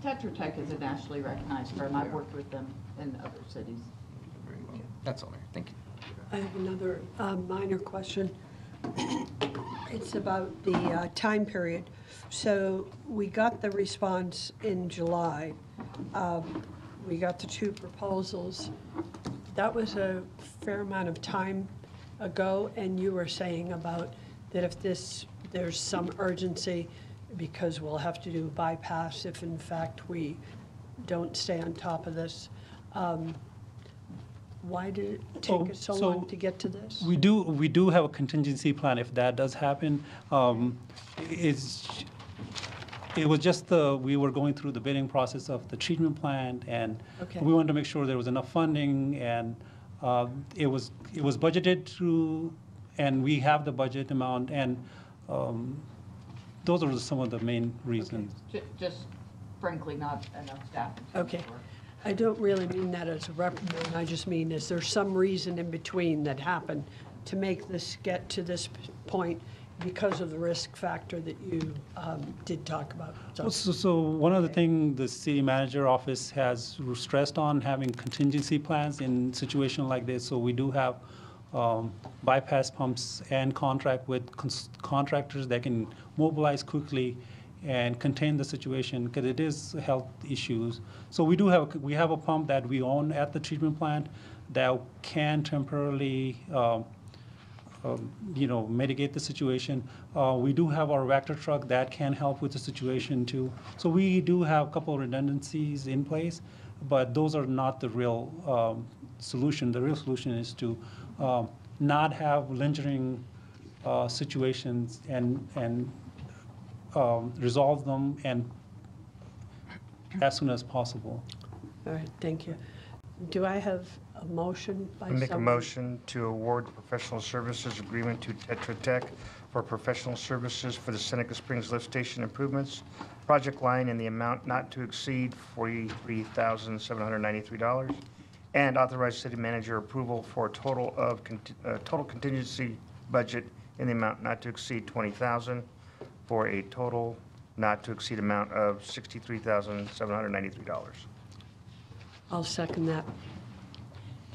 Tetra Tech is a nationally recognized firm. I've worked with them in other cities. Very well. That's all there. Thank you. I have another minor question. It's about the time period. So we got the response in July. We got the 2 proposals. That was a fair amount of time ago, and you were saying about that if there's some urgency, because we'll have to do bypass if in fact we don't stay on top of this. Why did it take us so long to get to this? We do have a contingency plan if that does happen. It was just we were going through the bidding process of the treatment plant, and we wanted to make sure there was enough funding, and it was budgeted through, and we have the budget amount, and those are some of the main reasons. Just frankly, not enough staff. Okay. I don't really mean that as a reprimand. I just mean, is there some reason in between that happened to make this get to this point because of the risk factor that you did talk about? So one of the things the city manager office has stressed on having contingency plans in situations like this. So we do have bypass pumps and contract with contractors that can mobilize quickly and contain the situation because it is health issues. So we have a pump that we own at the treatment plant that can temporarily mitigate the situation. We do have our Vector truck that can help with the situation too. So we do have a couple of redundancies in place, but those are not the real solution. The real solution is to not have lingering situations and resolve them and as soon as possible. All right, thank you. Do I have a motion by someone? Make a motion to award professional services agreement to Tetra Tech for professional services for the Seneca Springs Lift Station improvements project line in the amount not to exceed $43,793, and authorize city manager approval for a total contingency budget in the amount not to exceed $20,000 for a total not to exceed amount of $63,793. I'll second that.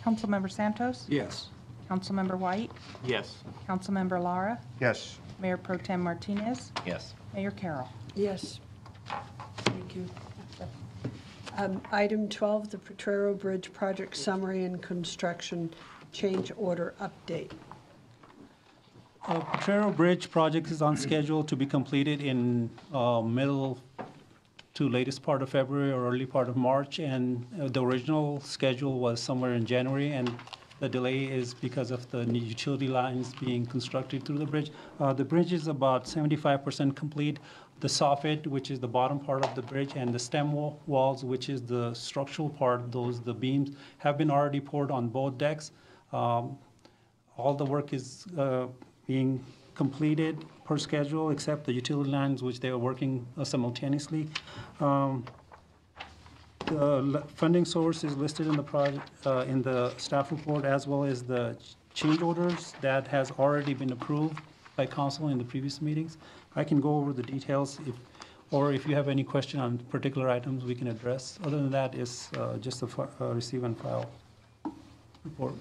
Councilmember Santos? Yes. Councilmember White? Yes. Councilmember Lara? Yes. Mayor Pro Tem Martinez? Yes. Mayor Carroll? Yes. Thank you. Item 12, the Potrero Bridge project summary and construction change order update. Potrero Bridge project is on schedule to be completed in middle to latest part of February or early part of March, and the original schedule was somewhere in January, and the delay is because of the new utility lines being constructed through the bridge. The bridge is about 75% complete. The soffit, which is the bottom part of the bridge, and the stem walls, which is the structural part, the beams, have been already poured on both decks. All the work is being completed per schedule, except the utility lines, which they are working simultaneously. The funding source is listed in the project, in the staff report, as well as the change orders that has already been approved by council in the previous meetings. I can go over the details, if you have any question on particular items, we can address. Other than that, it's just a receive and file report.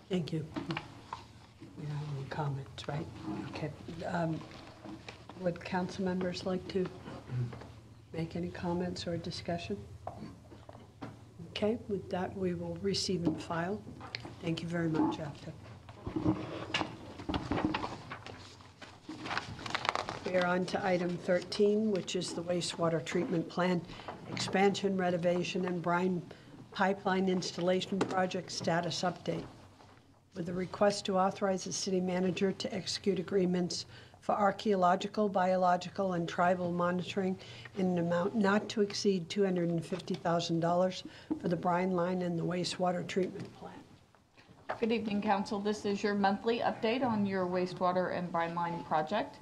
Thank you. We don't have any comments, right? Okay. Would council members like to make any comments or discussion? Okay, with that, we will receive and file. Thank you very much, After. We are on to item 13, which is the wastewater treatment plant expansion, renovation, and brine pipeline installation project status update, with a request to authorize the city manager to execute agreements for archaeological, biological, and tribal monitoring in an amount not to exceed $250,000 for the brine line and the wastewater treatment plant. Good evening, council. This is your monthly update on your wastewater and brine line project.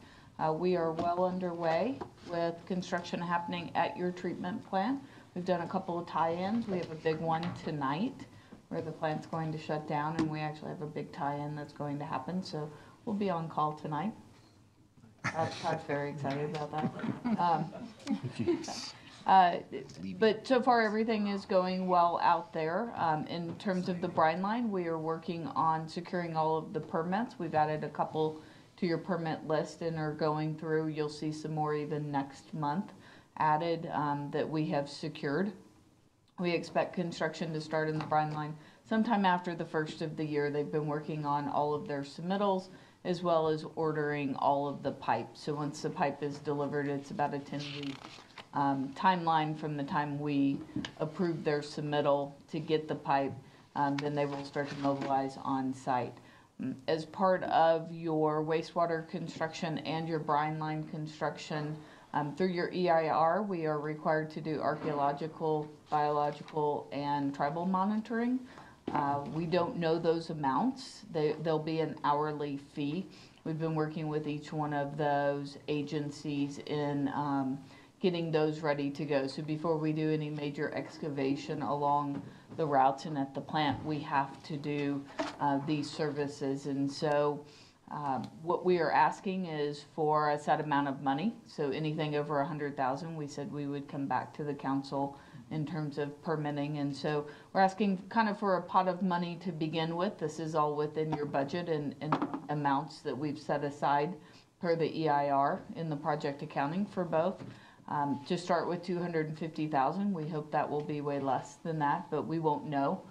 We are well underway with construction happening at your treatment plant. We've done a couple of tie-ins. We have a big one tonight where the plant's going to shut down, and we actually have a big tie-in that's going to happen, so we'll be on call tonight. Todd's very excited about that. But so far, everything is going well out there. In terms of the brine line, we are working on securing all of the permits. We've added a couple to your permit list and are going through. You'll see some more even next month added that we have secured. We expect construction to start in the brine line sometime after the first of the year. They've been working on all of their submittals as well as ordering all of the pipe. So once the pipe is delivered, it's about a 10-week timeline from the time we approve their submittal to get the pipe. Then they will start to mobilize on site. As part of your wastewater construction and your brine line construction, through your EIR, we are required to do archaeological, biological, and tribal monitoring. We don't know those amounts. They'll be an hourly fee. We've been working with each one of those agencies in getting those ready to go. So before we do any major excavation along the routes and at the plant, we have to do these services. And so what we are asking is for a set amount of money. So anything over 100,000, we said we would come back to the council in terms of permitting. And so we're asking kind of for a pot of money to begin with. This is all within your budget and amounts that we've set aside per the EIR in the project accounting for both. To start with 250,000, we hope that will be way less than that, but we won't know.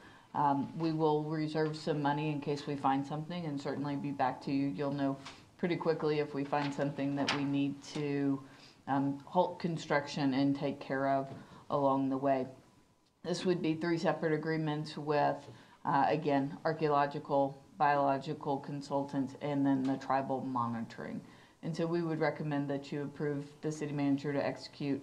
We will reserve some money in case we find something and certainly be back to you. You'll know pretty quickly if we find something that we need to halt construction and take care of along the way. This would be 3 separate agreements with, again, archaeological, biological consultants, and then the tribal monitoring. And so we would recommend that you approve the city manager to execute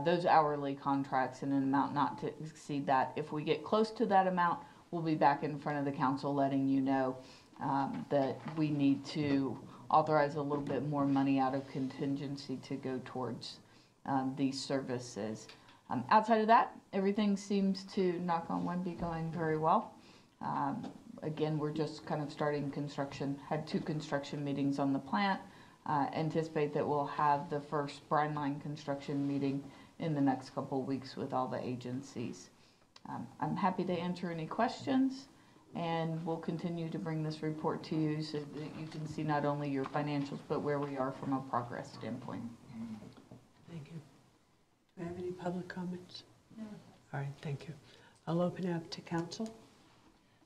those hourly contracts in an amount not to exceed that. If we get close to that amount, we'll be back in front of the council letting you know that we need to authorize a little bit more money out of contingency to go towards these services. Outside of that, everything seems to, knock on wood, be going very well. Again, we're just kind of starting construction. Had 2 construction meetings on the plant. Anticipate that we'll have the first brine line construction meeting in the next couple of weeks with all the agencies. I'm happy to answer any questions, and we'll continue to bring this report to you so that you can see not only your financials, but where we are from a progress standpoint. Thank you. Do we have any public comments? No. All right, thank you. I'll open it up to council.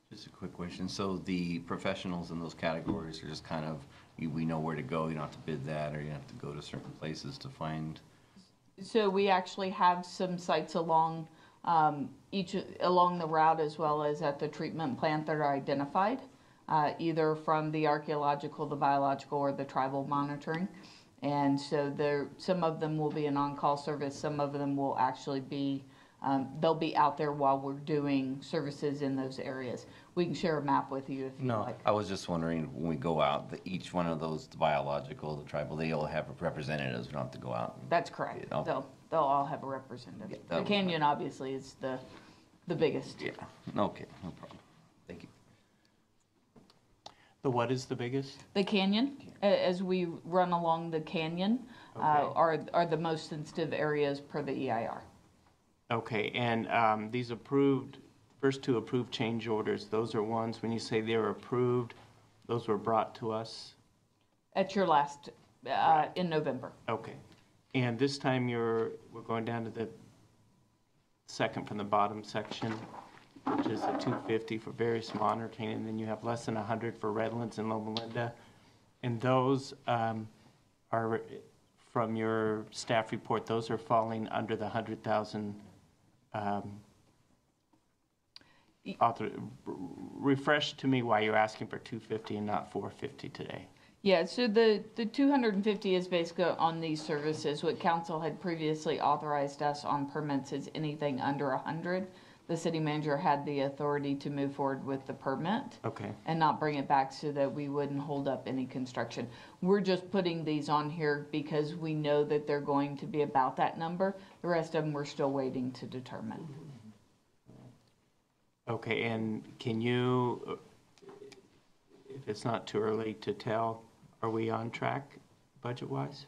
Just a quick question. So the professionals in those categories are just kind of, we know where to go. You don't have to bid that, or you have to go to certain places to find. So we actually have some sites along along the route as well as at the treatment plant that are identified, either from the archaeological, the biological, or the tribal monitoring. And so some of them will be an on-call service. Some of them will actually be, they'll be out there while we're doing services in those areas. We can share a map with you if you like. I was just wondering, when we go out, each one of those, the biological, the tribal, they all have representatives. We don't have to go out. That's correct. They'll all have a representative. The canyon obviously is the biggest. Yeah. Okay. No problem. Thank you. The what is the biggest? The canyon, as we run along the canyon, are the most sensitive areas per the EIR. Okay, and these first 2 approved change orders, those are ones, when you say they were approved, those were brought to us? At your last, in November. Okay. And this time we're going down to the second from the bottom section, which is the 250 for various monitoring, and then you have less than 100 for Redlands and Loma Linda. And those are, from your staff report, those are falling under the 100,000 refresh to me why you're asking for 250 and not 450 today. Yeah, so the 250 is basically on these services. What council had previously authorized us on permits is anything under 100. The city manager had the authority to move forward with the permit. Okay. And not bring it back so that we wouldn't hold up any construction. We're just putting these on here because we know that they're going to be about that number. The rest of them we're still waiting to determine. Okay, and can you, if it's not too early to tell, are we on track budget-wise?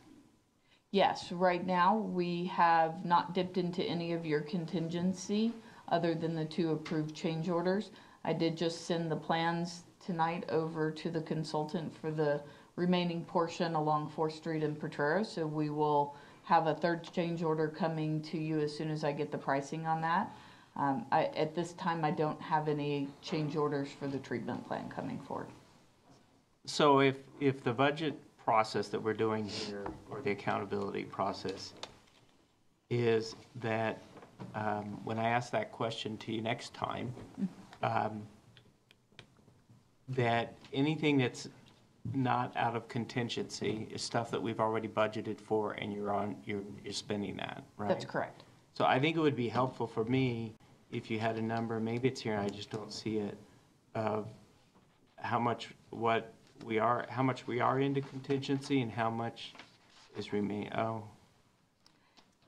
Yes, right now, we have not dipped into any of your contingency other than the 2 approved change orders. I did just send the plans tonight over to the consultant for the remaining portion along 4th Street in Potrero, so we will have a 3rd change order coming to you as soon as I get the pricing on that. At this time, I don't have any change orders for the treatment plan coming forward. So if the budget process that we're doing here, or the accountability process, is that when I ask that question to you next time, that anything that's not out of contingency is stuff that we've already budgeted for, and you're spending that, right? That's correct. So I think it would be helpful for me if you had a number, maybe it's here and I just don't see it, of how much we are into contingency and how much is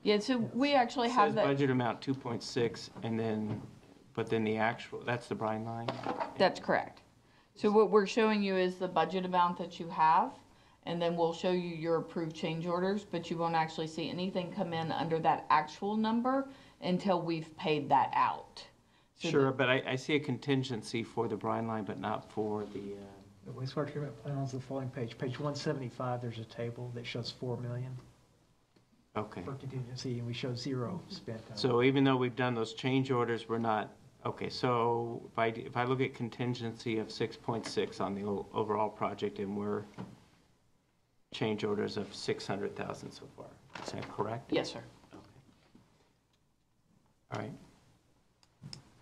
Yeah, so we actually have that. budget amount 2.6, and then, but then the actual, that's the brine line? That's correct. So what we're showing you is the budget amount that you have, and then we'll show you your approved change orders, but you won't actually see anything come in under that actual number until we've paid that out. So Sure, but I see a contingency for the brine line, but not for the, The wastewater treatment plan on the following page. Page 175, there's a table that shows 4 million okay. for contingency, and we show 0 spent. So even though we've done those change orders, we're not, okay, so if I look at contingency of 6.6 on the overall project, and we're change orders of 600,000 so far, is that correct? Yes, sir. Okay. All right.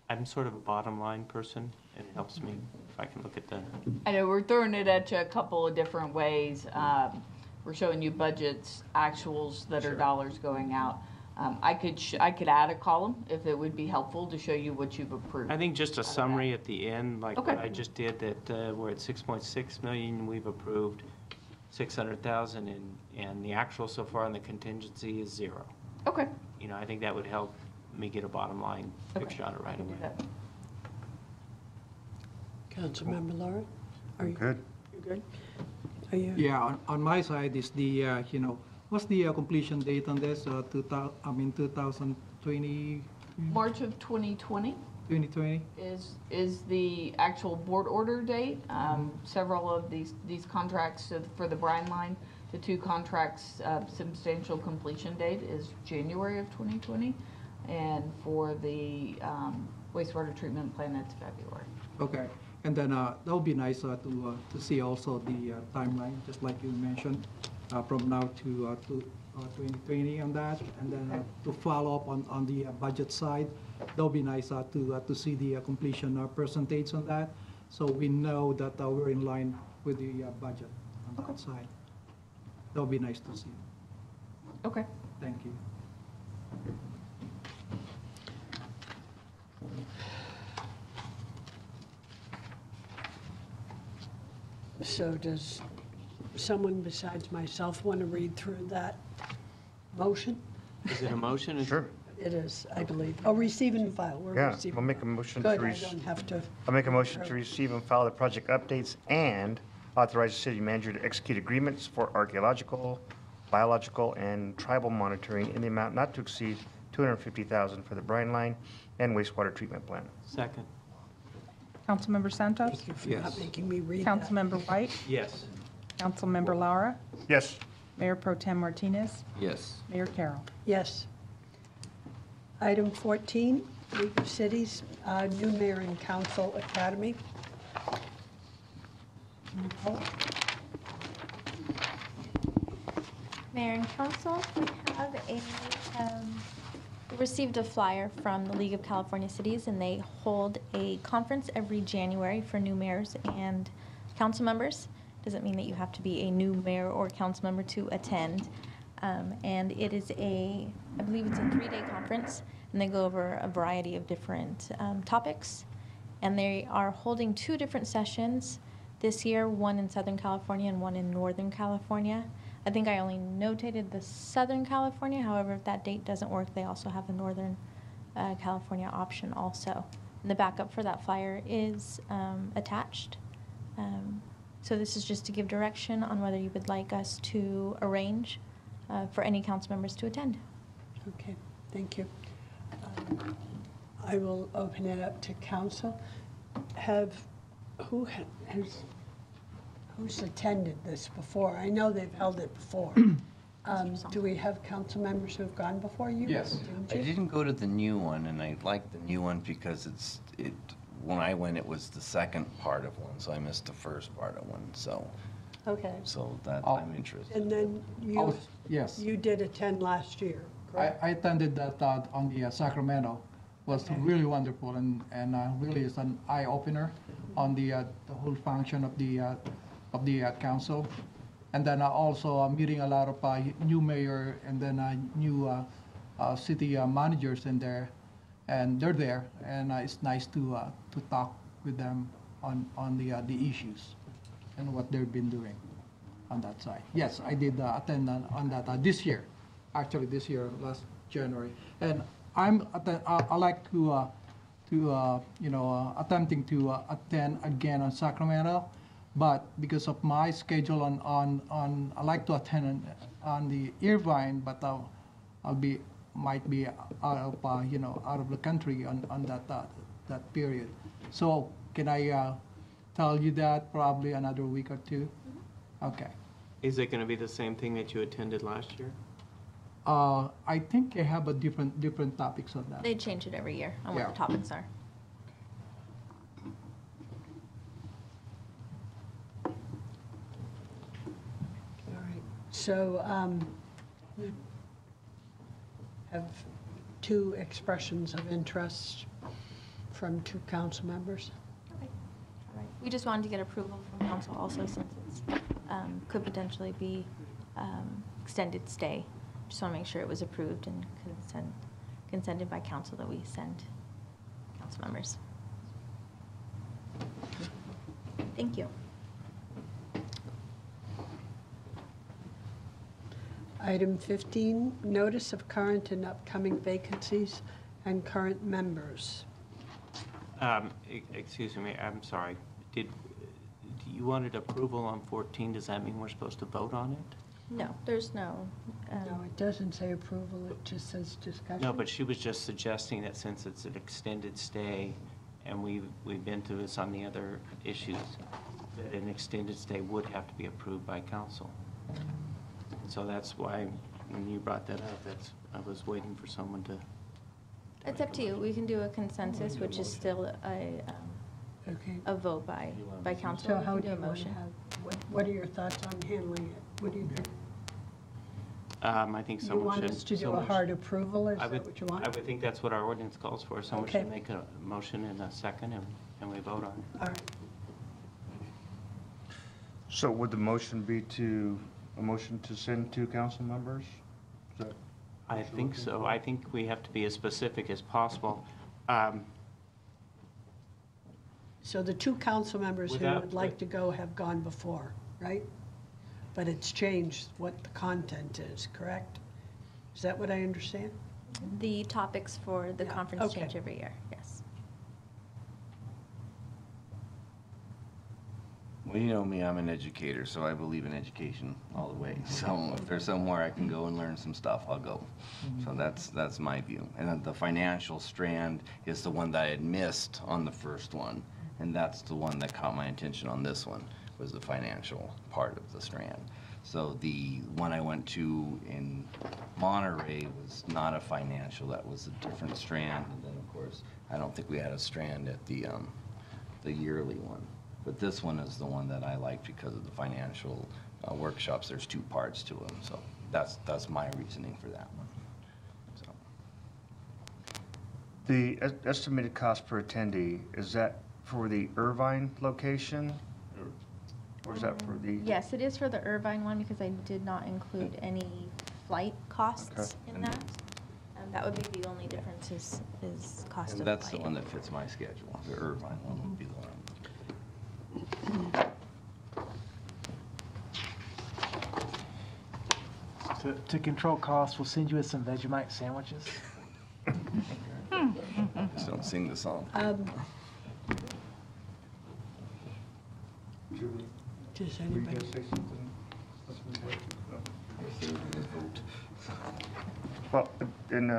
I'm sort of a bottom line person. It helps me if I can look at the. I know we're throwing it at you a couple of different ways. We're showing you budgets, actuals that are dollars going out. I could add a column if it would be helpful to show you what you've approved. I think just a summary at the end, like Okay. what I just did, that we're at 6.6 million, we've approved 600,000, and the actual so far on the contingency is 0. Okay. You know, I think that would help me get a bottom line picture on it right away. Councilmember Laura? Are you Good. You good? Are you? Yeah, on my side is the, what's the completion date on this? 2020? March of 2020 2020? is the actual board order date. Several of these contracts for the brine line, the 2 contracts, substantial completion date is January of 2020. And for the wastewater treatment plant, it's February. Okay, and then that would be nice to see also the timeline, just like you mentioned, from now to 2020 on that, and then to follow up on the budget side. That would be nice to see the completion percentage on that, so we know that we're in line with the budget on that side. That would be nice to see. Okay. Thank you. So does someone besides myself want to read through that motion? Is it a motion? Sure. It is, I believe. Oh, receive and file. We're Yeah, receiving. I'll make a motion to Good, I don't have to. I'll make a motion to receive and file the project updates and authorize the city manager to execute agreements for archaeological, biological, and tribal monitoring in the amount not to exceed $250,000 for the brine line and wastewater treatment plant. Second. Councilmember Santos? Thank you for not making me read that. Councilmember White? Yes. Councilmember Laura? Yes. Mayor Pro Tem Martinez? Yes. Mayor Carroll? Yes. Item 14, League of Cities, new mayor and council academy. Nicole? Mayor and Council, we have we received a flyer from the League of California Cities, and they hold a conference every January for new mayors and council members. Doesn't mean that you have to be a new mayor or council member to attend. And it is I believe it's a 3-day conference, and they go over a variety of different topics. And they are holding 2 different sessions this year, one in Southern California and one in Northern California. I think I only notated the Southern California. However, if that date doesn't work, they also have a Northern California option also. And the backup for that flyer is attached. So this is just to give direction on whether you would like us to arrange for any council members to attend. Okay, thank you. I will open it up to council. Who's attended this before? I know they've held it before. Do we have council members who have gone before you? Yes. Didn't I you? didn't go to the new one, and I like the new one because when I went, it was the second part of one, so I missed the first part of one, so Okay. I'm interested. And then Yes. you did attend last year, correct? I attended that on the Sacramento. Was really wonderful and really is an eye opener on the whole function of the council, and then also meeting a lot of new mayor and then new city managers in there, and they're there, and it's nice to talk with them on the issues and what they've been doing on that side. Yes, I did attend on that this year, actually this year, last January, and I like to attempting to attend again on Sacramento, but because of my schedule on I like to attend on the Irvine, but might be out of the country on that period. So can I tell you that probably another week or two? Okay. Is it going to be the same thing that you attended last year? I think they have a different topics on that. They change it every year on what Yeah. the topics are. All right. So we have two expressions of interest from two council members. Okay. All right. We just wanted to get approval from council also, since it's could potentially be extended stay. Just want to make sure it was approved and consented by council that we send council members. Thank you. Item 15, notice of current and upcoming vacancies and current members. Excuse me, I'm sorry. Do you wanted approval on 14? Does that mean we're supposed to vote on it? No, there's no. No, it doesn't say approval, it just says discussion. No, but she was just suggesting that since it's an extended stay, and we've been through this on the other issues, that an extended stay would have to be approved by council. So that's why, when you brought that up, I was waiting for someone to. It's up to you. We can do a consensus, which is still a vote by council. So We how can do you a want to motion. have, what are your thoughts on handling it? What do you think? I think You someone want should. us to do a someone hard should- approval, is I that would- what you want? I would think that's what our ordinance calls for. Someone Okay. should make a motion in a second, and we vote on it. All right. So would the motion be a motion to send two council members? Is that- I think so. I think we have to be as specific as possible. So the two council members who Without- would like to go have gone before, right? But it's changed what the content is, correct? Is that what I understand? The topics for the conference okay. change every year, yes. Well, you know me, I'm an educator, so I believe in education all the way. So if there's somewhere I can go and learn some stuff, I'll go. So that's my view. And then the financial strand is the one that I had missed on the first one, and that's the one that caught my attention on this one, was the financial part of the strand. So the one I went to in Monterey was not a financial, that was a different strand. And then, of course, I don't think we had a strand at the yearly one. But this one is the one that I like because of the financial workshops. There's two parts to them, so that's my reasoning for that one. So. The estimated cost per attendee, is that for the Irvine location? Or is that for the? Yes, it is for the Irvine one, because I did not include any flight costs Okay. in that. That would be the only difference is cost of And that's the flight. one that fits my schedule. The Irvine one would be the one. To control costs, we'll send you with some Vegemite sandwiches. Just don't sing the song. Does anybody? Well, and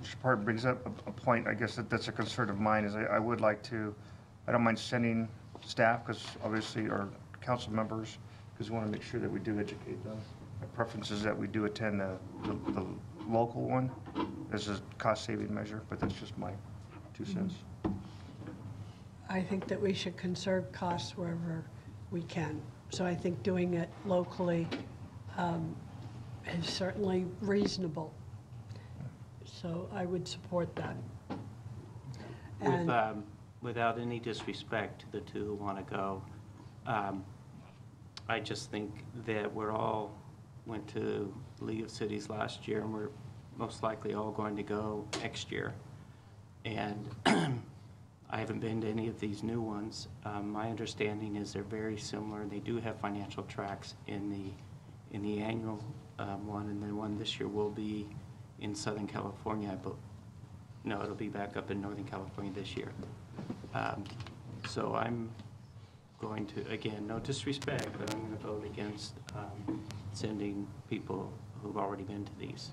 Mr. Part brings up a point, I guess that's a concern of mine, is I would like to, I don't mind sending staff, because obviously our council members, because we want to make sure that we do educate them. My preference is that we do attend the local one as a cost-saving measure, but that's just my 2 cents. I think that we should conserve costs wherever we can. So I think doing it locally is certainly reasonable. So I would support that. And Without any disrespect to the two who want to go, I just think that we're all went to League of Cities last year, and we're most likely all going to go next year. And I haven't been to any of these new ones. My understanding is they're very similar. They do have financial tracks in the annual one, and the one this year will be in Southern California. But no, it'll be back up in Northern California this year. So I'm going to, again, no disrespect, but I'm going to vote against sending people who've already been to these.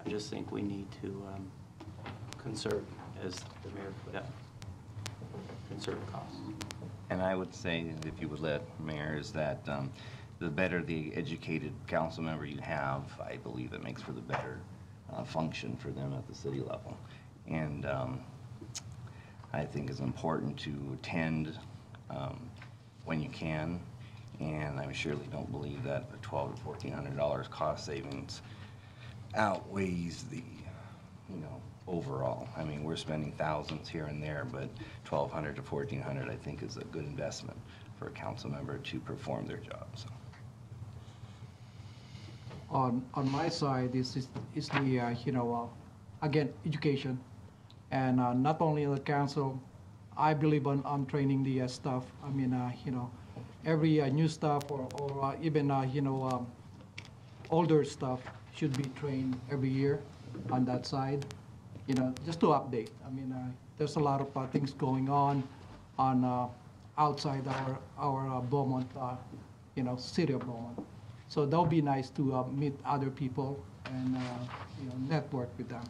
I just think we need to conserve, as the mayor put out, conserve costs. And I would say, if you would let, Mayor, is that the better the educated council member you have, I believe it makes for the better function for them at the city level. And I think it's important to attend when you can, and I surely don't believe that the $1,200 to $1,400 cost savings outweighs the, overall. I mean, we're spending thousands here and there, but $1,200 to $1,400 I think is a good investment for a council member to perform their job. So. On my side, this is the again, education, and not only the council. I believe on training the staff. I mean, every new staff or even older staff should be trained every year on that side. Just to update. I mean, there's a lot of things going on outside our Beaumont, city of Beaumont. So that would be nice to meet other people and network with them.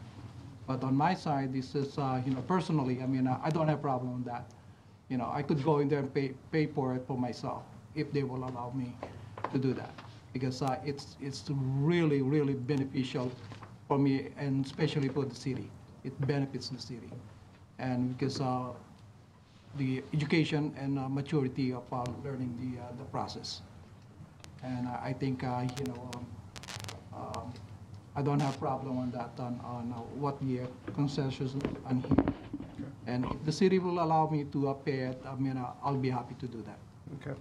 But on my side, this is personally. I mean, I don't have a problem with that. I could go in there and pay for it for myself if they will allow me to do that, because it's really beneficial for me, and especially for the city. It benefits the city, and because the education and maturity of learning the process. And I think I don't have problem on that on what the consensus on here. And if the city will allow me to pay it, I mean, I'll be happy to do that. Okay.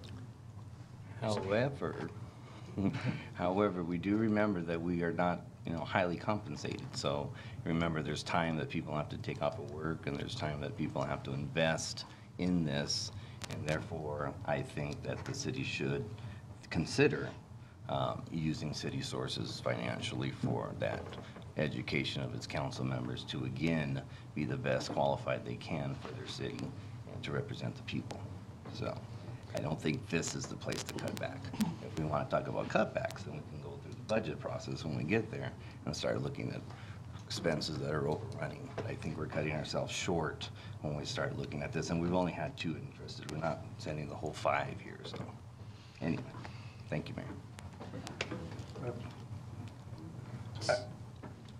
However, we do remember that we are not, highly compensated. So remember, there's time that people have to take off of work, and there's time that people have to invest in this, and therefore, I think that the city should consider using city sources financially for that education of its council members to, again, be the best qualified they can for their city and to represent the people. So I don't think this is the place to cut back. If we want to talk about cutbacks, then we can go through the budget process when we get there and start looking at expenses that are overrunning. But I think we're cutting ourselves short when we start looking at this, and we've only had 2 interested. We're not sending the whole 5 here. So anyway, thank you, Mayor.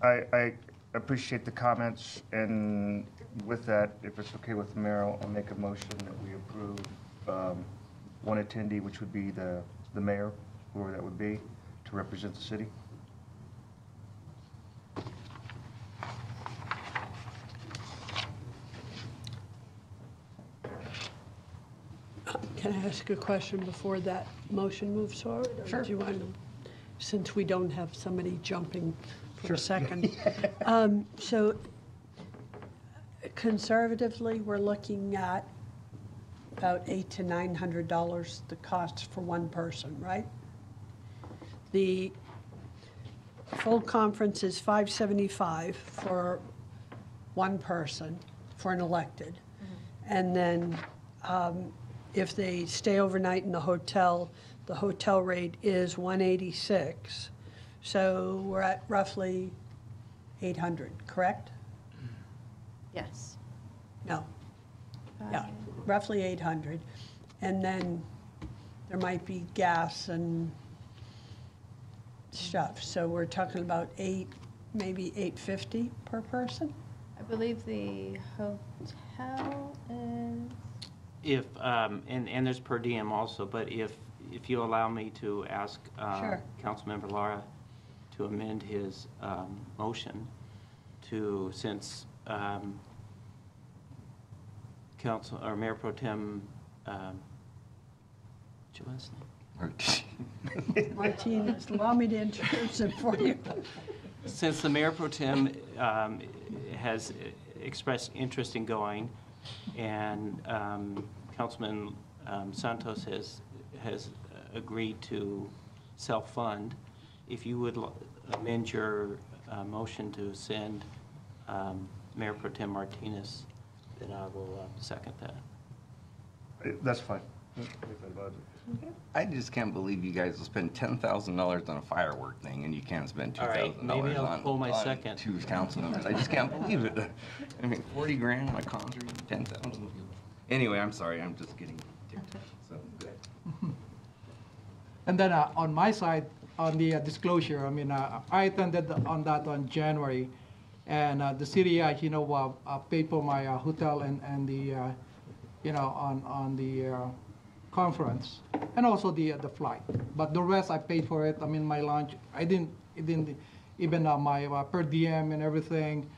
I appreciate the comments, and with that, if it's okay with the mayor, I'll make a motion that we approve one attendee, which would be the mayor, whoever that would be, to represent the city. Can I ask a question before that motion moves forward? Or do you want to, since we don't have somebody jumping for a second? So conservatively, we're looking at about $800 to $900 the cost for one person, right? The full conference is $575 for one person, for an elected. And then if they stay overnight in the hotel, the hotel rate is 186. So we're at roughly 800, correct? Yes. No. Yeah, roughly 800. And then there might be gas and stuff. So we're talking about maybe 850 per person? I believe the hotel is, If, and there's per diem also, but if you allow me to ask Sure. Councilmember Lara to amend his motion to, since Council, or Mayor Pro Tem, what's your last name? Martinez, allow me to introduce him for you. Since the Mayor Pro Tem has expressed interest in going, and Councilman Santos has agreed to self-fund, if you would amend your motion to send Mayor Pro Tem Martinez, then I will second that. That's fine. I just can't believe you guys will spend $10,000 on a firework thing and you can't spend All right, $2,000 maybe I'll on, pull my on second. 2 council members. I just can't believe it. I mean, 40 grand on a concert, 10,000. Anyway, I'm sorry, I'm just getting ticked. So, good. And then on my side, on the disclosure, I mean, I attended on that on January, and the city, paid for my hotel and the, on the conference, and also the flight. But the rest I paid for it. I mean, my lunch, it didn't even my per diem and everything.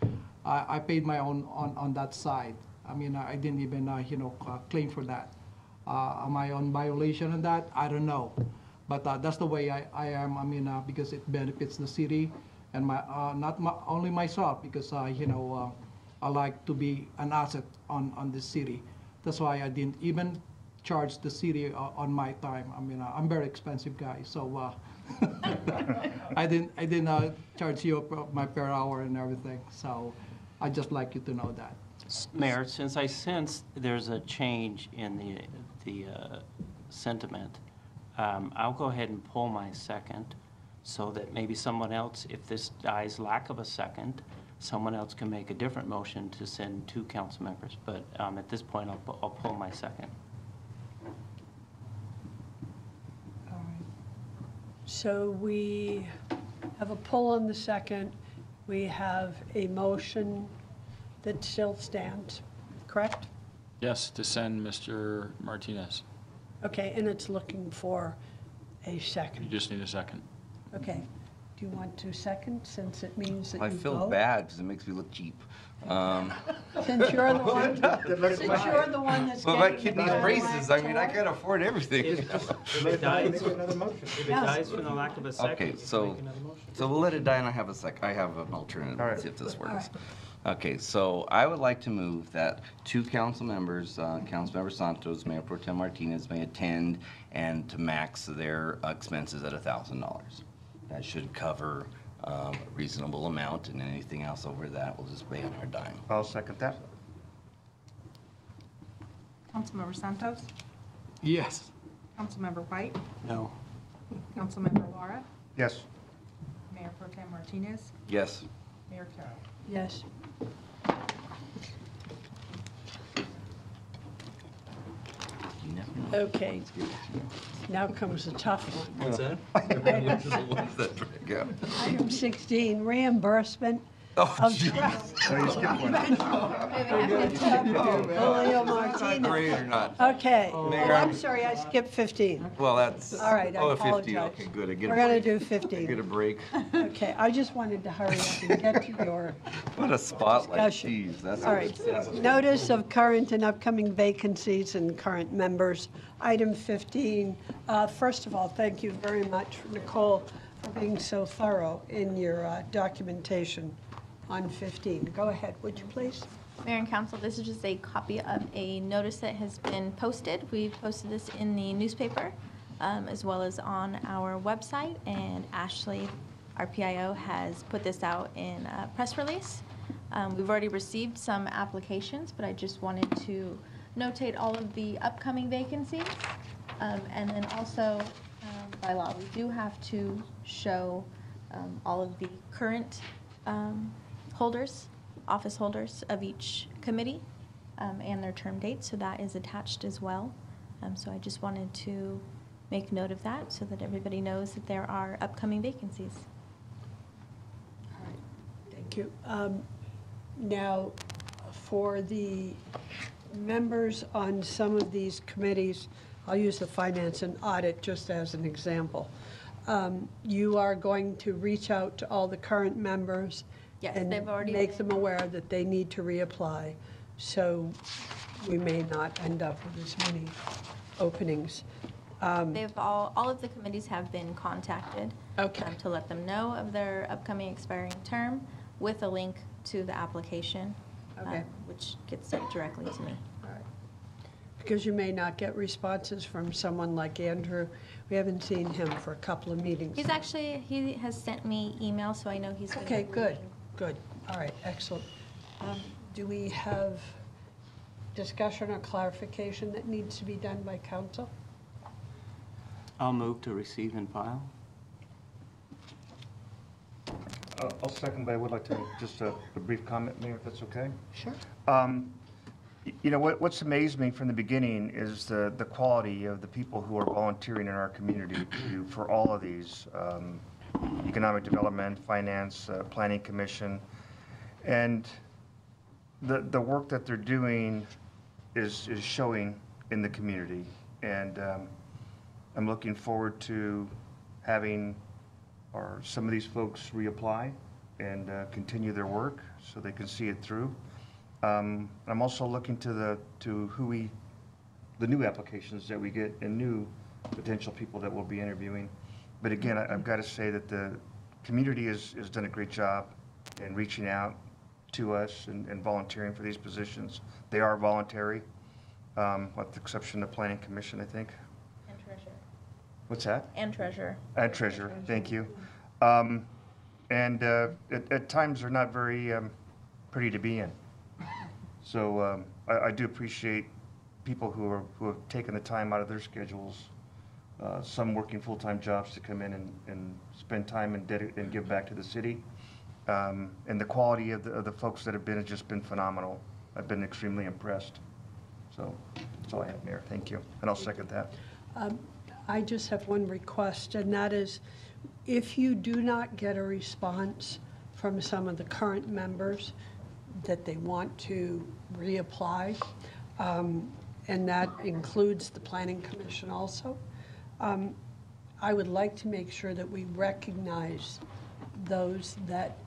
I paid my own on that side. I mean, I didn't even claim for that. Am I on violation of that? I don't know. But that's the way I am. I mean, because it benefits the city and only myself, because I like to be an asset on the city. That's why I didn't even charge the city on my time. I mean, I'm very expensive guy, so I didn't charge you my per hour and everything. So I just like you to know that. Mayor, since I sense there's a change in the sentiment, I'll go ahead and pull my second, so that maybe someone else, if this dies lack of a second, someone else can make a different motion to send 2 council members. But at this point, I'll pull my second. So we have a pull on the second. We have a motion that still stands, correct? Yes, to send Mr. Martinez. Okay, and it's looking for a You second. just need a second. Okay. Do you want to second, since it means that I you feel vote? bad because it makes me look cheap. Since you're the one, since you're the one that's Well, my getting kidneys the braces, I mean, I electoral- can't afford everything. If it dies, if it dies from the lack of a second, Okay, you can so, make another motion. so we'll let it die and I have I have an alternative, All right. let's see if this All works. right. Okay, so I would like to move that 2 council members, Councilmember Santos, Mayor Pro Tem Martinez, may attend and to max their expenses at $1,000. That should cover a reasonable amount, and anything else over that will just pay on our dime. I'll second that. Councilmember Santos, Yes. Councilmember White, No. Councilmember Lara, Yes. Mayor Pro Tem Martinez, Yes. Mayor Carroll. Yes. Okay, now comes the tough one. What's that? Yeah. Item 16, reimbursement Oh, of geez. Julio Martinez. Great or not? Okay, Mayor, I'm I'm- sorry, I skipped 15. Well, that's. All right, I 50, apologize. okay, good. I get a We're gonna break. do I get 15. a break. Okay, I just wanted to hurry up and get to your What a spotlight, discussion. geez, that's. All right, notice of current and upcoming vacancies and current members. Item 15, first of all, thank you very much, Nicole, for being so thorough in your documentation on 15. Go ahead, would you please? Mayor and Council, this is just a copy of a notice that has been posted. We've posted this in the newspaper, as well as on our website, and Ashley, our PIO, has put this out in a press release. We've already received some applications, but I just wanted to notate all of the upcoming vacancies, and then also by law, we do have to show all of the current office holders of each committee and their term dates, so that is attached as well. So I just wanted to make note of that so that everybody knows that there are upcoming vacancies. Thank you. Now, for the members on some of these committees, I'll use the Finance and Audit just as an example. You are going to reach out to all the current members Yes, and they've already make them aware that they need to reapply, so we may not end up with as many openings. They've all of the committees have been contacted to let them know of their upcoming expiring term with a link to the application, which gets sent directly to me. Because you may not get responses from someone like Andrew. We haven't seen him for a couple of meetings. He has sent me email, so I know he's gonna Okay, be good, reading. good. All right, excellent. Do we have discussion or clarification that needs to be done by council? I'll move to receive and file. I'll second, but I would like to make just a brief comment, Mayor, if that's okay. Sure. You know, what's amazed me from the beginning is the quality of the people who are volunteering in our community for all of these, economic development, finance, planning commission. And the work that they're doing is showing in the community. And I'm looking forward to having some of these folks reapply and continue their work so they can see it through. I'm also looking to the new applications that we get and new potential people that we'll be interviewing. But again, I've got to say that the community has done a great job in reaching out to us and volunteering for these positions. They are voluntary, with the exception of Planning Commission, I think. And treasurer. What's that? And treasurer. And treasurer, thank you. And at times they're not very pretty to be in. So I do appreciate people who have taken the time out of their schedules, some working full-time jobs, to come in and spend time and give back to the city. And the quality of the folks that have been has just been phenomenal. I've been extremely impressed. So that's all I have, Mayor. Thank you. And I'll second that. I just have one request, and that is, if you do not get a response from some of the current members that they want to reapply, and that includes the Planning Commission also, I would like to make sure that we recognize those that,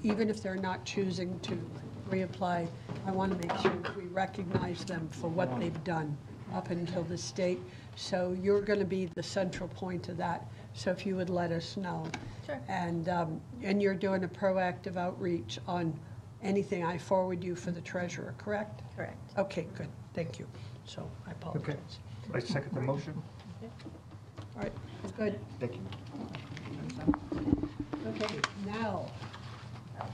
even if they're not choosing to reapply, I want to make sure that we recognize them for what they've done up until this date. So you're going to be the central point of that. So if you would let us know. Sure. And you're doing a proactive outreach on anything I forward you for the treasurer, correct? Correct. Okay, good. Thank you. So I apologize. I second the motion. All right, good. Thank you. Okay, now,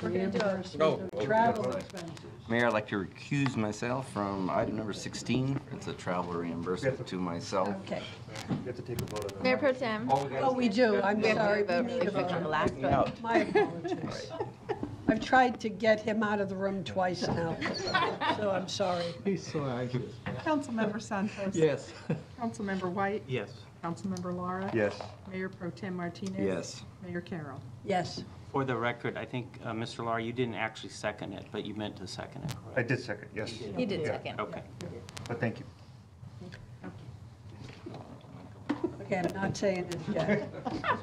We're gonna do a- reimbursement of travel expenses. Mayor, I'd like to recuse myself from item number 16. It's a travel reimbursement to myself. Okay. You have to take a vote on that. Mayor Pro Tem. Oh, we do. I'm We have to sorry. vote We need a really quick on the vote. last one. My apologies. I've tried to get him out of the room twice now, so I'm sorry. He's so anxious. Councilmember Santos. Yes. Councilmember White. Yes. Councilmember Lara. Yes. Mayor Pro Tem Martinez. Yes. Mayor Carroll. Yes. For the record, I think, Mr. Lar, you didn't actually second it, but you meant to second it, I correct? did second, yes. He did second. Okay. But thank you. Okay, I'm not saying it yet.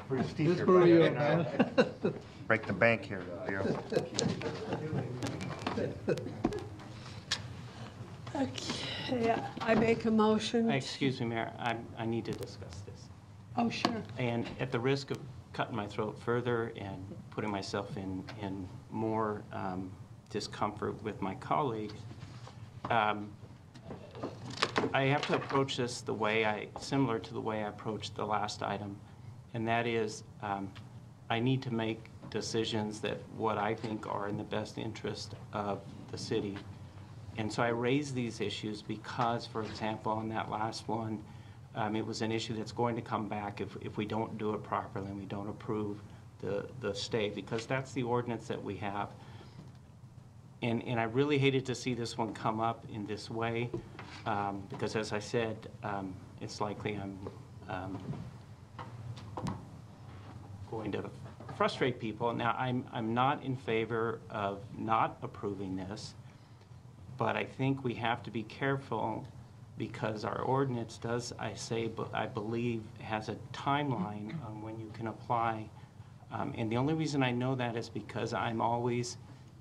Pretty steep This here, for you, buddy. man. Break the bank here, Leo. Okay, I make a motion. Excuse me, Mayor, I need to discuss this. Oh, sure. And at the risk of cutting my throat further and putting myself in more discomfort with my colleague, I have to approach this similar to the way I approached the last item, and that is, I need to make decisions that what I think are in the best interest of the city. And so I raise these issues because, for example, on that last one, it was an issue that's going to come back if we don't do it properly and we don't approve the stay, because that's the ordinance that we have. And I really hated to see this one come up in this way, because as I said, it's likely I'm going to frustrate people. Now, I'm not in favor of not approving this, but I think we have to be careful because our ordinance does, I believe, has a timeline on when you can apply. And the only reason I know that is because I'm always,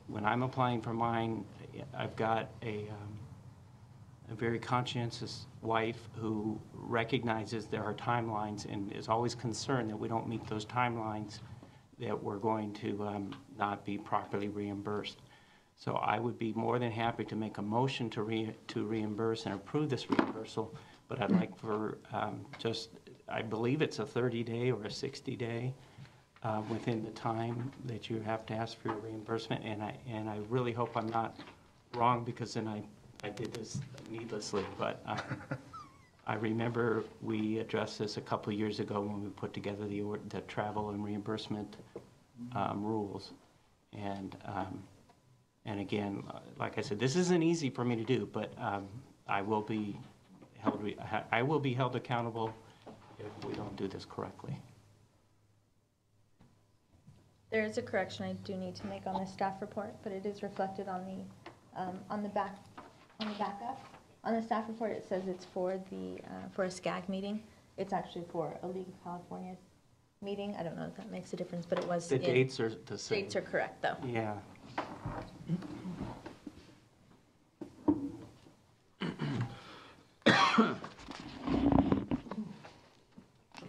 when I'm applying for mine, I've got a very conscientious wife who recognizes there are timelines and is always concerned that we don't meet those timelines, that we're going to not be properly reimbursed. So I would be more than happy to make a motion to reimburse and approve this reimbursal, but I'd like for I believe it's a 30-day or a 60-day within the time that you have to ask for your reimbursement, and I really hope I'm not wrong, because then I did this needlessly, but I remember we addressed this a couple of years ago when we put together the travel and reimbursement rules. And again, like I said, this isn't easy for me to do, but I will be held accountable if we don't do this correctly. There is a correction I do need to make on the staff report, but it is reflected on the backup. On the staff report, it says it's for a SCAG meeting. It's actually for a League of California meeting. I don't know if that makes a difference, but it was. The dates are the same. Dates are correct, though. Yeah.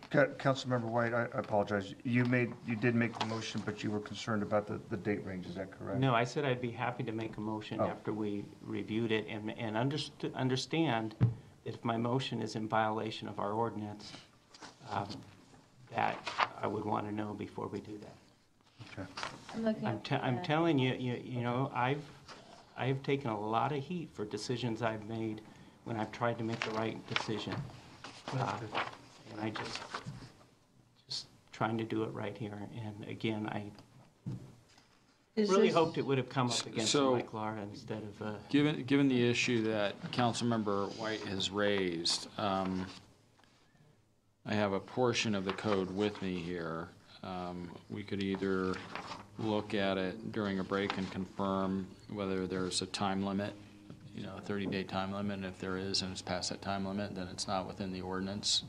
Councilmember White, I apologize. You did make the motion, but you were concerned about the date range. Is that correct? No, I said I'd be happy to make a motion after we reviewed it and understand that if my motion is in violation of our ordinance, that I would want to know before we do that. Okay. I'm telling you, you know, I've taken a lot of heat for decisions I've made when I've tried to make the right decision. And I just trying to do it right here. And again, I really hoped it would have come up against Mike Lara instead of. Given the issue that Councilmember White has raised, I have a portion of the code with me here. We could either look at it during a break and confirm whether there's a time limit, you know, a 30-day time limit. If there is and it's past that time limit, then it's not within the ordinance.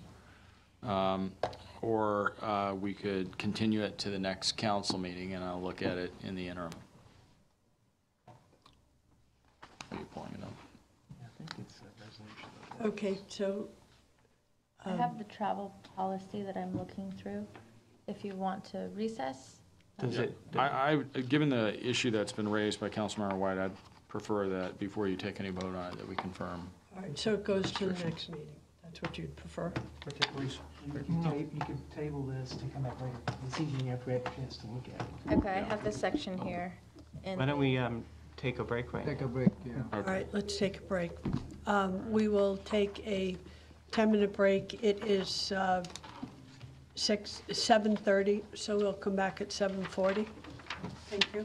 Or we could continue it to the next council meeting, and I'll look at it in the interim. Are you pulling it up? I think it's a resolution. Okay, so. I have the travel policy that I'm looking through. If you want to recess. Given the issue that's been raised by Councilmember White, I'd prefer that before you take any vote on it, that we confirm. All right, so it goes to the next meeting. That's what you'd prefer? You could table this to come back later this evening after we have a chance to look at it. Okay, I have this section here. Why don't we take a break right now? Take a break, yeah. All right, let's take a break. We will take a 10-minute break. It is 7:30, so we'll come back at 7:40. Thank you.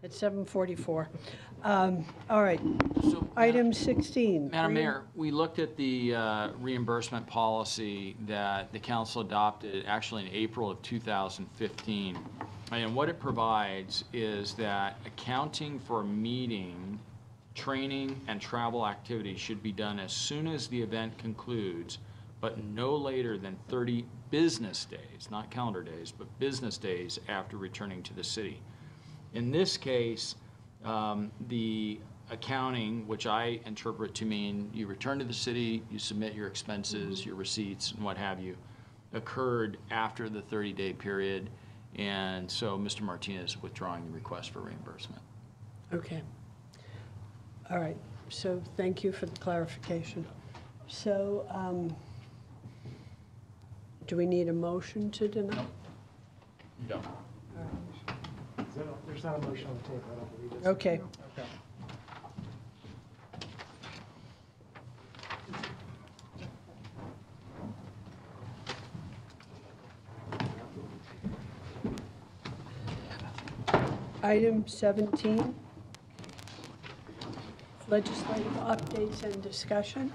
At 7:44. All right. Item 16. Madam Mayor, we looked at the reimbursement policy that the council adopted actually in April of 2015. And what it provides is that accounting for a meeting, training, and travel activities should be done as soon as the event concludes, but no later than 30 business days, not calendar days, but business days after returning to the city. In this case, the accounting, which I interpret to mean you return to the city, you submit your expenses, your receipts, and what have you, occurred after the 30-day period, and so Mr. Martinez is withdrawing the request for reimbursement. Okay. All right. So thank you for the clarification. So do we need a motion to deny? You don't. There's not a motion on the table, I don't believe. Okay. Okay. Item 17, legislative updates and discussion.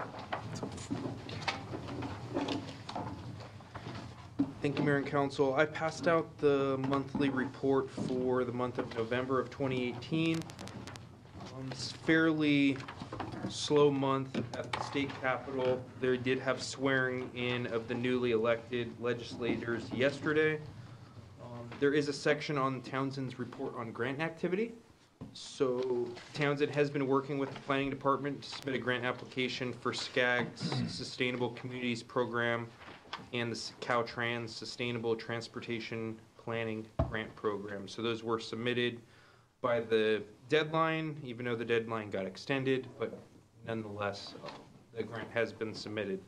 Thank you, Mayor and Council. I passed out the monthly report for the month of November of 2018. It's fairly slow month at the state capitol. They did have swearing in of the newly elected legislators yesterday. There is a section on Townsend's report on grant activity. So Townsend has been working with the planning department to submit a grant application for SCAG's Sustainable Communities Program and the Caltrans Sustainable Transportation Planning Grant Program. So those were submitted by the deadline, even though the deadline got extended, but nonetheless, the grant has been submitted.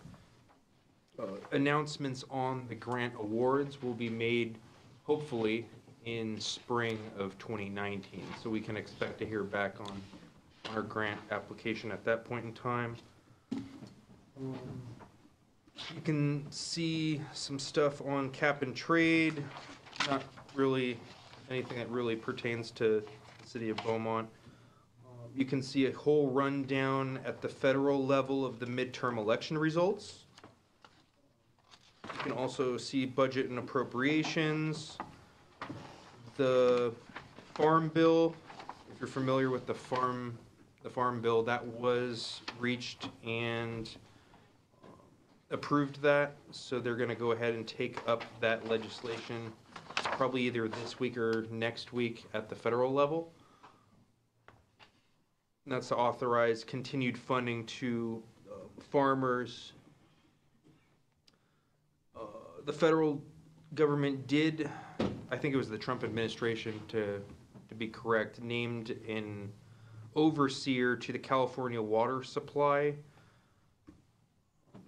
Announcements on the grant awards will be made hopefully in spring of 2019. So we can expect to hear back on our grant application at that point in time. You can see some stuff on cap and trade, not really anything that really pertains to the city of Beaumont. You can see a whole rundown at the federal level of the midterm election results. You can also see budget and appropriations. The farm bill, if you're familiar with the farm bill, that was reached and approved that. So they're going to go ahead and take up that legislation probably either this week or next week at the federal level. And that's to authorize continued funding to farmers. The federal government did, I think it was the Trump administration to be correct, named an overseer to the California water supply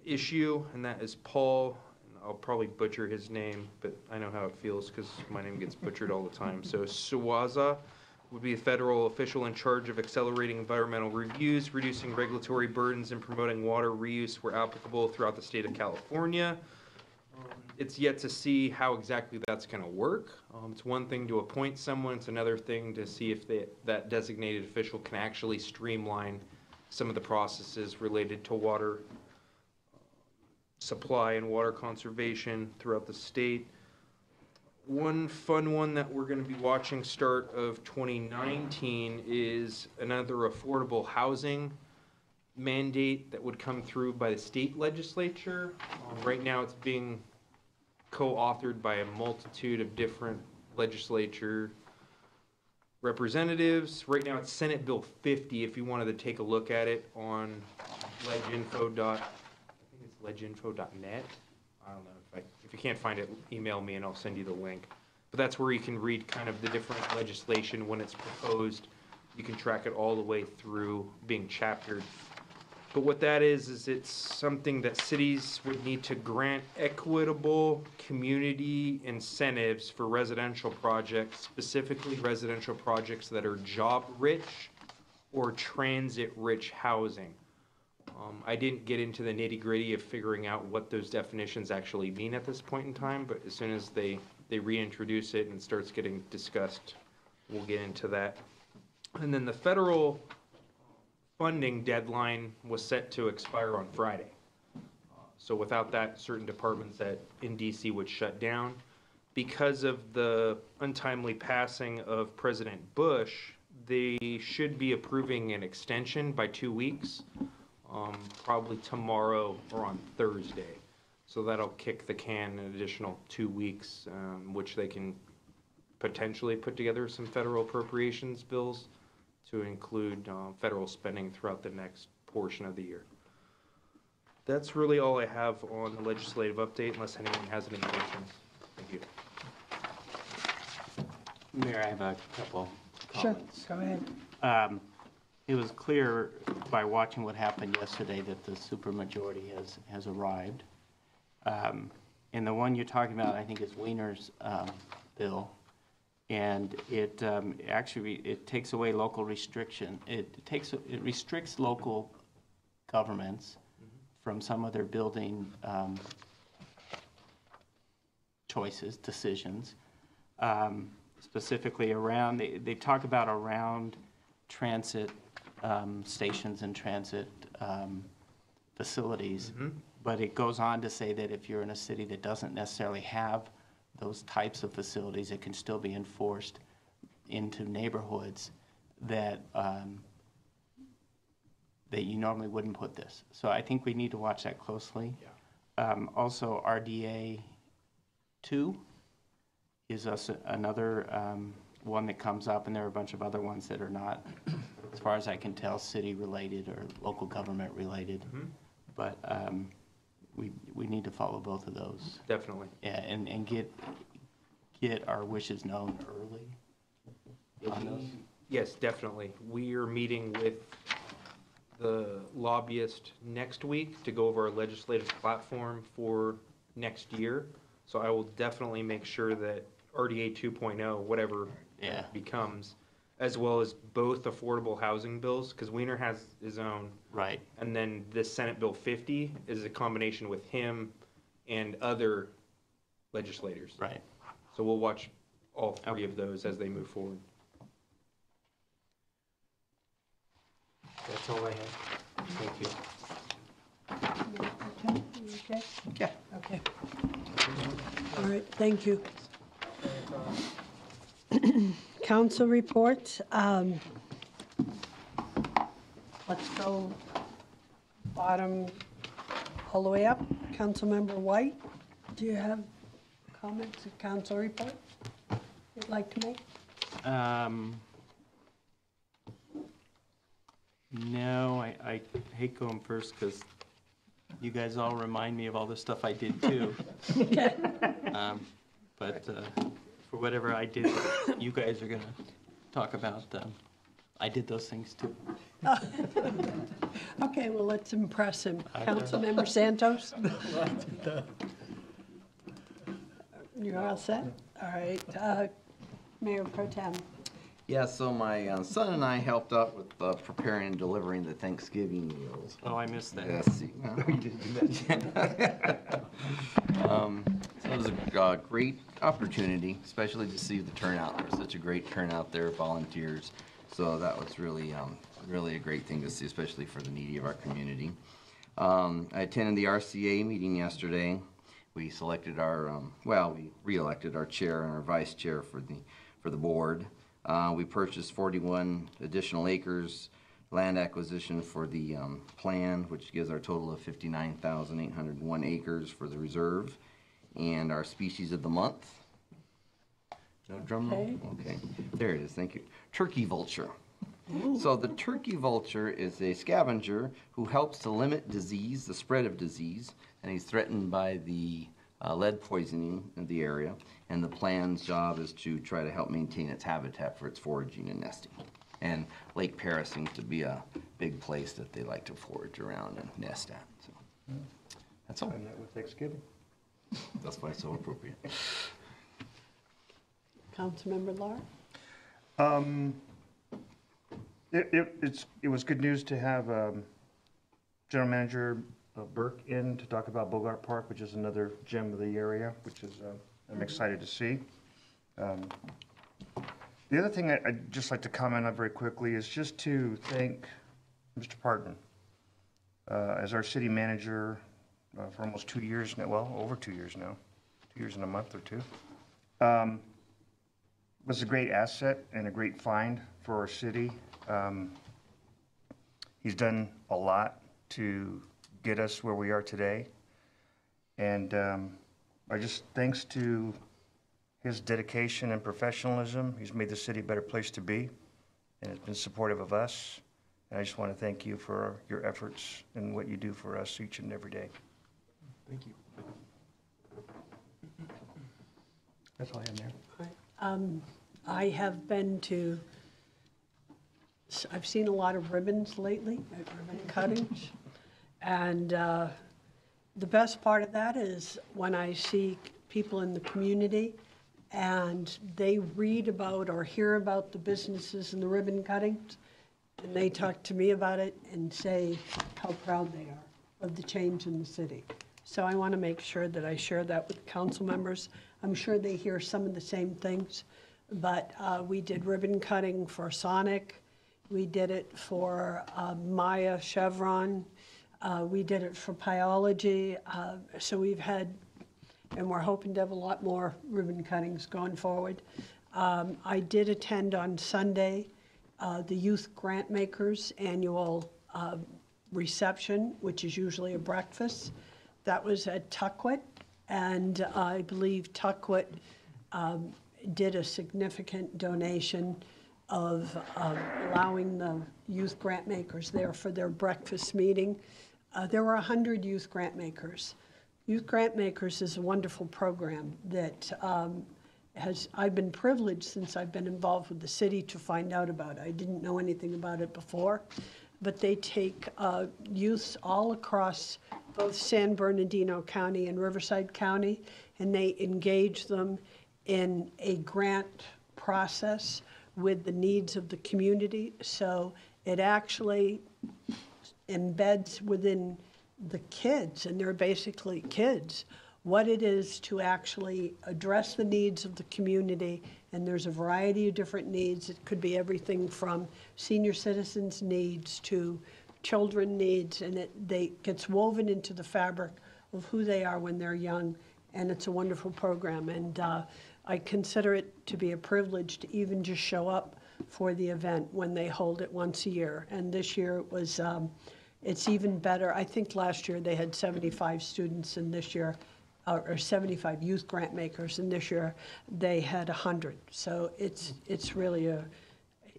issue, and that is Paul. I'll probably butcher his name, but I know how it feels because my name gets butchered all the time. So Suwaza would be a federal official in charge of accelerating environmental reviews, reducing regulatory burdens, and promoting water reuse where applicable throughout the state of California. It's yet to see how exactly that's going to work. It's one thing to appoint someone, it's another thing to see if that designated official can actually streamline some of the processes related to water supply and water conservation throughout the state. One fun one that we're going to be watching start of 2019 is another affordable housing mandate that would come through by the state legislature. Right now it's being co-authored by a multitude of different legislature representatives. Right now it's Senate Bill 50 if you wanted to take a look at it on leginfo.net. I don't know. If you can't find it, email me and I'll send you the link. But that's where you can read kind of the different legislation when it's proposed. You can track it all the way through being chaptered. But what that is it's something that cities would need to grant equitable community incentives for residential projects, specifically residential projects that are job-rich or transit-rich housing. I didn't get into the nitty-gritty of figuring out what those definitions actually mean at this point in time, but as soon as they reintroduce it and it starts getting discussed, we'll get into that. And then the federal funding deadline was set to expire on Friday. So without that, certain departments in DC would shut down. Because of the untimely passing of President Bush, they should be approving an extension by 2 weeks, probably tomorrow or on Thursday. So that'll kick the can an additional 2 weeks, which they can potentially put together some federal appropriations bills to include federal spending throughout the next portion of the year. That's really all I have on the legislative update, unless anyone has any questions. Thank you. Mayor, I have a couple Sure, comments. go ahead. It was clear by watching what happened yesterday that the supermajority has arrived. And the one you're talking about, I think, is Wiener's bill. And it actually, it takes away local restriction. It restricts local governments from some of their building choices, decisions, specifically around, they talk about around transit stations and transit facilities. But it goes on to say that if you're in a city that doesn't necessarily have those types of facilities, it can still be enforced into neighborhoods that that you normally wouldn't put this. So I think we need to watch that closely. Yeah. Also, RDA 2 is another one that comes up, and there are a bunch of other ones that are not, as far as I can tell, city related or local government related. But we need to follow both of those. Definitely. Yeah, and get our wishes known early on those. Yes, definitely. We are meeting with the lobbyist next week to go over our legislative platform for next year. So I will definitely make sure that RDA 2.0, whatever it becomes, as well as both affordable housing bills, because Wiener has his own. Right. And then the Senate Bill 50 is a combination with him and other legislators. Right. So we'll watch all three of those as they move forward. That's all I have. Thank you. Okay? Yeah. Okay. All right, thank you. Council report. Let's go bottom all the way up. Councilmember White, do you have comments of council report you'd like to make? No, I hate going first because you guys all remind me of all the stuff I did too. Okay. But for whatever I did, you guys are gonna talk about. I did those things too. Okay, well, let's impress him. Councilmember Santos? You're all set? All right. Mayor Pro Tem. Yeah, so my son and I helped out with preparing and delivering the Thanksgiving meals. Oh, I missed that. Yes, see, well, you didn't do that. So it was a great opportunity, especially to see the turnout. There was such a great turnout there, volunteers. So that was really, really a great thing to see, especially for the needy of our community. I attended the RCA meeting yesterday. We selected our, we re-elected our chair and our vice chair for the board. We purchased 41 additional acres land acquisition for the plan, which gives our total of 59,801 acres for the reserve. And our species of the month. No drum roll? Okay. There it is. Thank you. Turkey vulture. So the turkey vulture is a scavenger who helps to limit disease, the spread of disease, and he's threatened by the lead poisoning in the area. And the plan's job is to try to help maintain its habitat for its foraging and nesting. And Lake Paris seems to be a big place that they like to forage around and nest at. So that's all. And that with Thanksgiving. That's why it's so appropriate. Councilmember Lahr? It was good news to have General Manager Burke in to talk about Bogart Park, which is another gem of the area, which is I'm excited to see. The other thing I'd just like to comment on very quickly is just to thank Mr. Parton as our city manager for almost 2 years now, well, over 2 years now, 2 years and a month or two. Was a great asset and a great find for our city. He's done a lot to get us where we are today. And I just, thanks to his dedication and professionalism, he's made the city a better place to be and has been supportive of us. And I just want to thank you for your efforts and what you do for us each and every day. Thank you. That's all I have, Mayor. I have been to, I've seen a lot of ribbons lately, ribbon cuttings. And the best part of that is when I see people in the community and they read about or hear about the businesses and the ribbon cuttings, and they talk to me about it and say how proud they are of the change in the city. So I want to make sure that I share that with council members. I'm sure they hear some of the same things, but we did ribbon cutting for Sonic. We did it for Maya Chevron. We did it for Pyology. So we've had, and we're hoping to have a lot more ribbon cuttings going forward. I did attend on Sunday the Youth Grant Makers annual reception, which is usually a breakfast. That was at Tuckwit, and I believe Tuckwit did a significant donation of allowing the youth grant makers there for their breakfast meeting. There were 100 youth grant makers. Youth Grant Makers is a wonderful program that I've been privileged since I've been involved with the city to find out about it. I didn't know anything about it before, but they take youths all across both San Bernardino County and Riverside County, and they engage them in a grant process with the needs of the community. So it actually embeds within the kids, and they're basically kids, what it is to actually address the needs of the community. And there's a variety of different needs. It could be everything from senior citizens' needs to children needs, and it gets woven into the fabric of who they are when they're young. And it's a wonderful program. And I consider it to be a privilege to even just show up for the event when they hold it once a year. And this year it was, it's even better. I think last year they had 75 students, and this year, or 75 youth grant makers, and this year they had 100. So it's really a,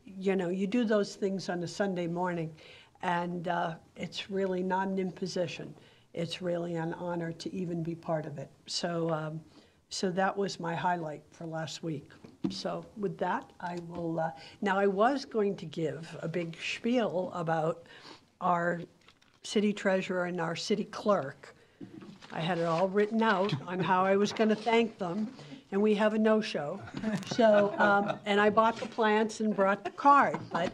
you know, you do those things on a Sunday morning, and it's really not an imposition. It's really an honor to even be part of it. So, so that was my highlight for last week. So with that, I will, now I was going to give a big spiel about our city treasurer and our city clerk. I had it all written out on how I was going to thank them, and we have a no-show. So, and I bought the plants and brought the card, but,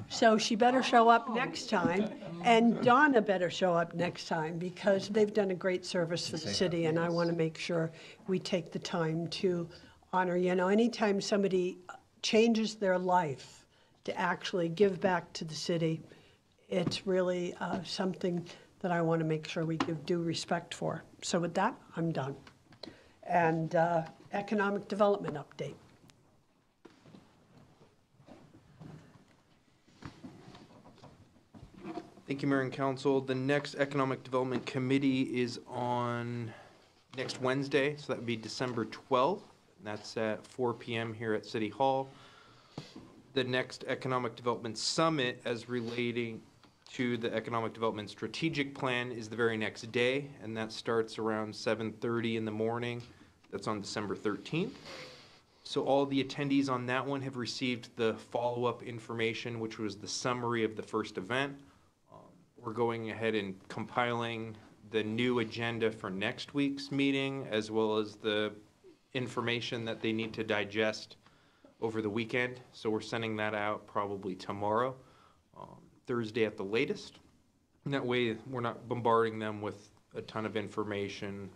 so she better show up next time, and Donna better show up next time, because they've done a great service for the city, and I want to make sure we take the time to honor, you know, anytime somebody changes their life to actually give back to the city, it's really something that I want to make sure we give due respect for. So with that, I'm done. And economic development update. Thank you, Mayor and Council. The next Economic Development Committee is on next Wednesday, so that would be December 12th. That's at 4 p.m. here at City Hall. The next Economic Development Summit, as relating to the Economic Development Strategic Plan, is the very next day, and that starts around 7:30 in the morning. That's on December 13th. So all the attendees on that one have received the follow-up information, which was the summary of the first event. We're going ahead and compiling the new agenda for next week's meeting, as well as the information that they need to digest over the weekend. So we're sending that out probably tomorrow, Thursday at the latest. And that way we're not bombarding them with a ton of information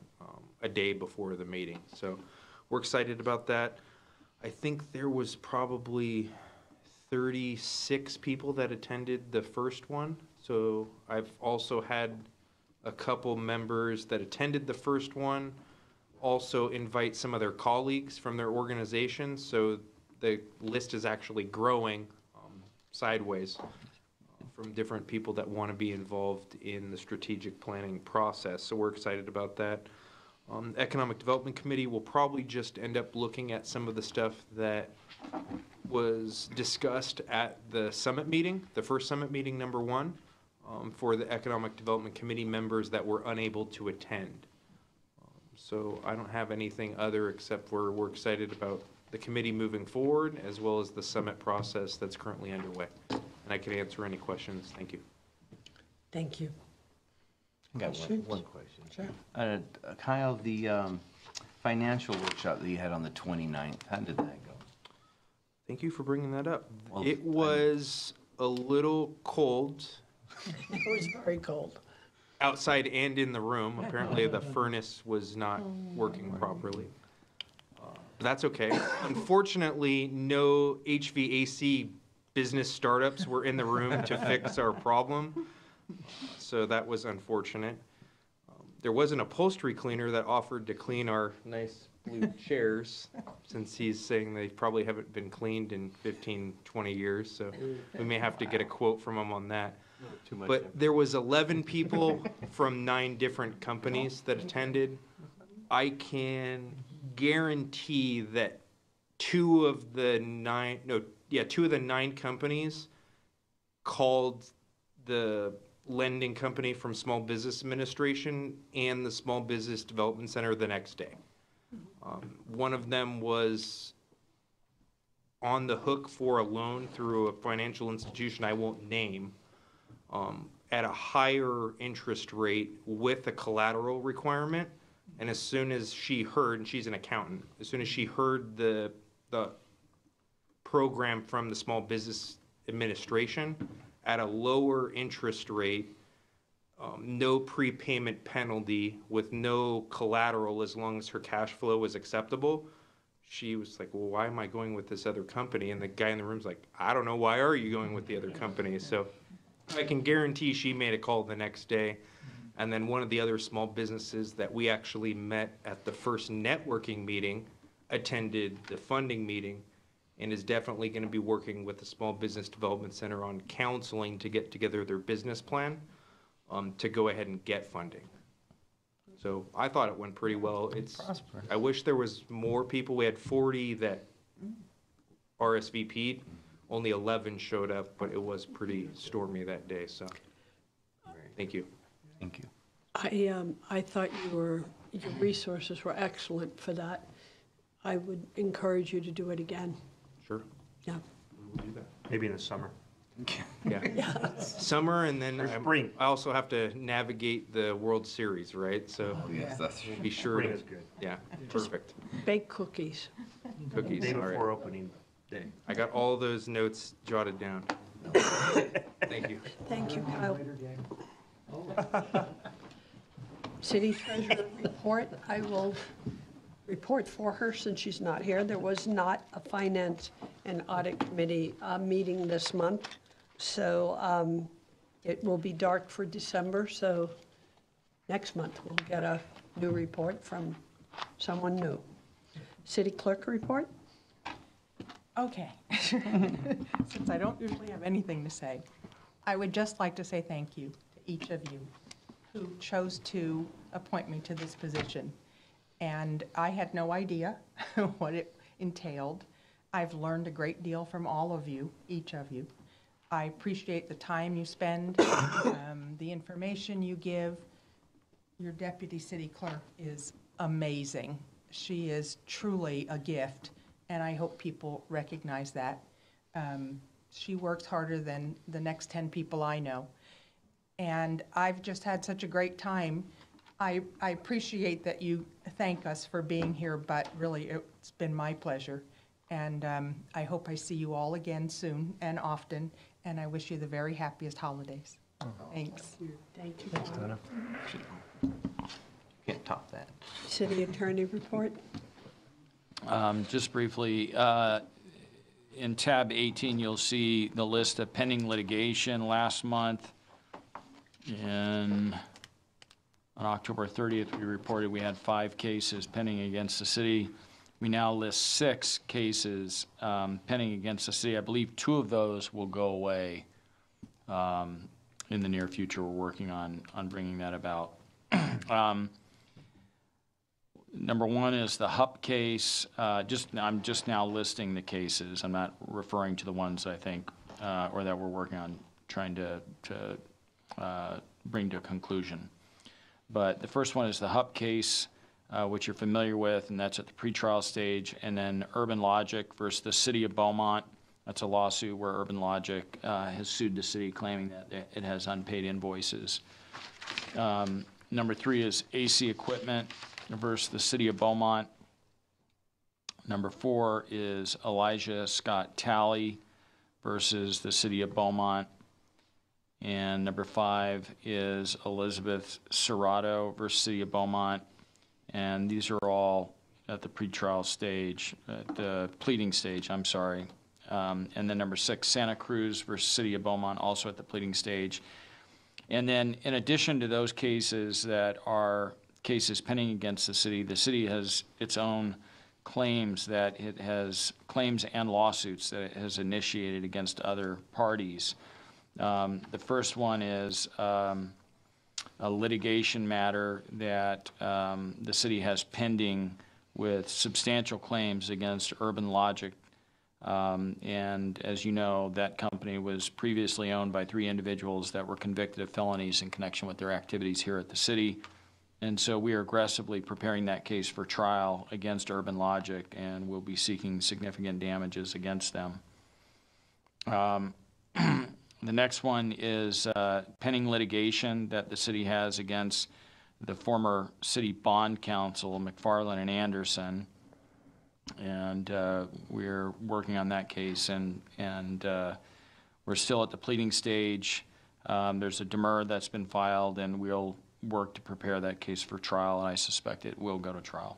a day before the meeting. So we're excited about that. I think there was probably 36 people that attended the first one. So I've also had a couple members that attended the first one also invite some of their colleagues from their organization. So the list is actually growing sideways from different people that want to be involved in the strategic planning process. So we're excited about that. Economic Development Committee will probably just end up looking at some of the stuff that was discussed at the summit meeting, the first summit meeting, number 1, for the Economic Development Committee members that were unable to attend. So I don't have anything other except we're excited about the committee moving forward as well as the summit process that's currently underway. And I can answer any questions. Thank you. Thank you. I got Questions? one question. Sure. Kyle, the financial workshop that you had on the 29th, how did that go? Thank you for bringing that up. Well, It was a little cold It was very cold. outside and in the room. Apparently the furnace was not working properly. But that's okay. Unfortunately, no HVAC business startups were in the room to fix our problem. So that was unfortunate. There was an upholstery cleaner that offered to clean our nice blue chairs, since he's saying they probably haven't been cleaned in 15, 20 years. So we may have to get a quote from him on that. Too much But there was 11 people from 9 different companies that attended. I can guarantee that 2 of the 9 companies called the lending company from Small Business Administration and the Small Business Development Center the next day. One of them was on the hook for a loan through a financial institution I won't name, at a higher interest rate with a collateral requirement. And as soon as she heard, and she's an accountant, as soon as she heard the program from the Small Business Administration at a lower interest rate, no prepayment penalty with no collateral as long as her cash flow was acceptable, she was like, well, why am I going with this other company? And the guy in the room's like, I don't know, why are you going with the other company? So I can guarantee she made a call the next day. And then one of the other small businesses that we actually met at the first networking meeting attended the funding meeting and is definitely going to be working with the Small Business Development Center on counseling to get together their business plan to go ahead and get funding. So I thought it went pretty well. I wish there was more people. We had 40 that RSVP'd. Only 11 showed up, but it was pretty stormy that day. So thank you. Thank you. I thought your resources were excellent for that. I would encourage you to do it again. Sure. Yeah. We'll do that. Maybe in the summer. Yeah. Summer, and then I also have to navigate the World Series, right? So yes, that's we'll be sure Spring to, is good. yeah, perfect. Bake cookies. Cookies, Day all right. before opening day. I got all those notes jotted down. Thank you. Thank you, Kyle. City Treasurer report. I will report for her since she's not here. There was not a Finance and Audit Committee meeting this month, so it will be dark for December, so next month we'll get a new report from someone new. City Clerk report. Okay. Since I don't usually have anything to say, I would just like to say thank you to each of you who chose to appoint me to this position. And I had no idea what it entailed. I've learned a great deal from all of you, each of you. I appreciate the time you spend, the information you give. Your deputy city clerk is amazing. She is truly a gift, and I hope people recognize that. She works harder than the next 10 people I know. And I've just had such a great time. I appreciate that you thank us for being here, but really it's been my pleasure. And I hope I see you all again soon and often, and I wish you the very happiest holidays. Thanks. Thank you. Thanks, Donna. Can't top that. City Attorney report. Just briefly, in tab 18, you'll see the list of pending litigation. Last month, on October 30th, we reported we had 5 cases pending against the city. We now list 6 cases pending against the city. I believe 2 of those will go away in the near future. We're working on bringing that about. Number 1 is the HUP case. I'm just now listing the cases. I'm not referring to the ones I think or that we're working on trying to bring to a conclusion. But the first one is the HUP case, which you're familiar with, and that's at the pretrial stage. And then Urban Logic versus the City of Beaumont. That's a lawsuit where Urban Logic has sued the city claiming that it has unpaid invoices. Number 3 is AC Equipment versus the City of Beaumont. Number 4 is Elijah Scott Talley versus the City of Beaumont. And number 5 is Elizabeth Serrato versus City of Beaumont. And these are all at the pretrial stage, at the pleading stage, I'm sorry. And then number 6, Santa Cruz versus City of Beaumont, also at the pleading stage. And then in addition to those cases that are cases pending against the city has its own claims that it has, claims and lawsuits that it has initiated against other parties. The first one is a litigation matter that the city has pending with substantial claims against Urban Logic. And as you know, that company was previously owned by 3 individuals that were convicted of felonies in connection with their activities here at the city. And so we are aggressively preparing that case for trial against Urban Logic, and we'll be seeking significant damages against them. The next one is pending litigation that the city has against the former city bond counsel, McFarland and Anderson. And we're working on that case, and we're still at the pleading stage. There's a demur that's been filed, and we'll work to prepare that case for trial, and I suspect it will go to trial.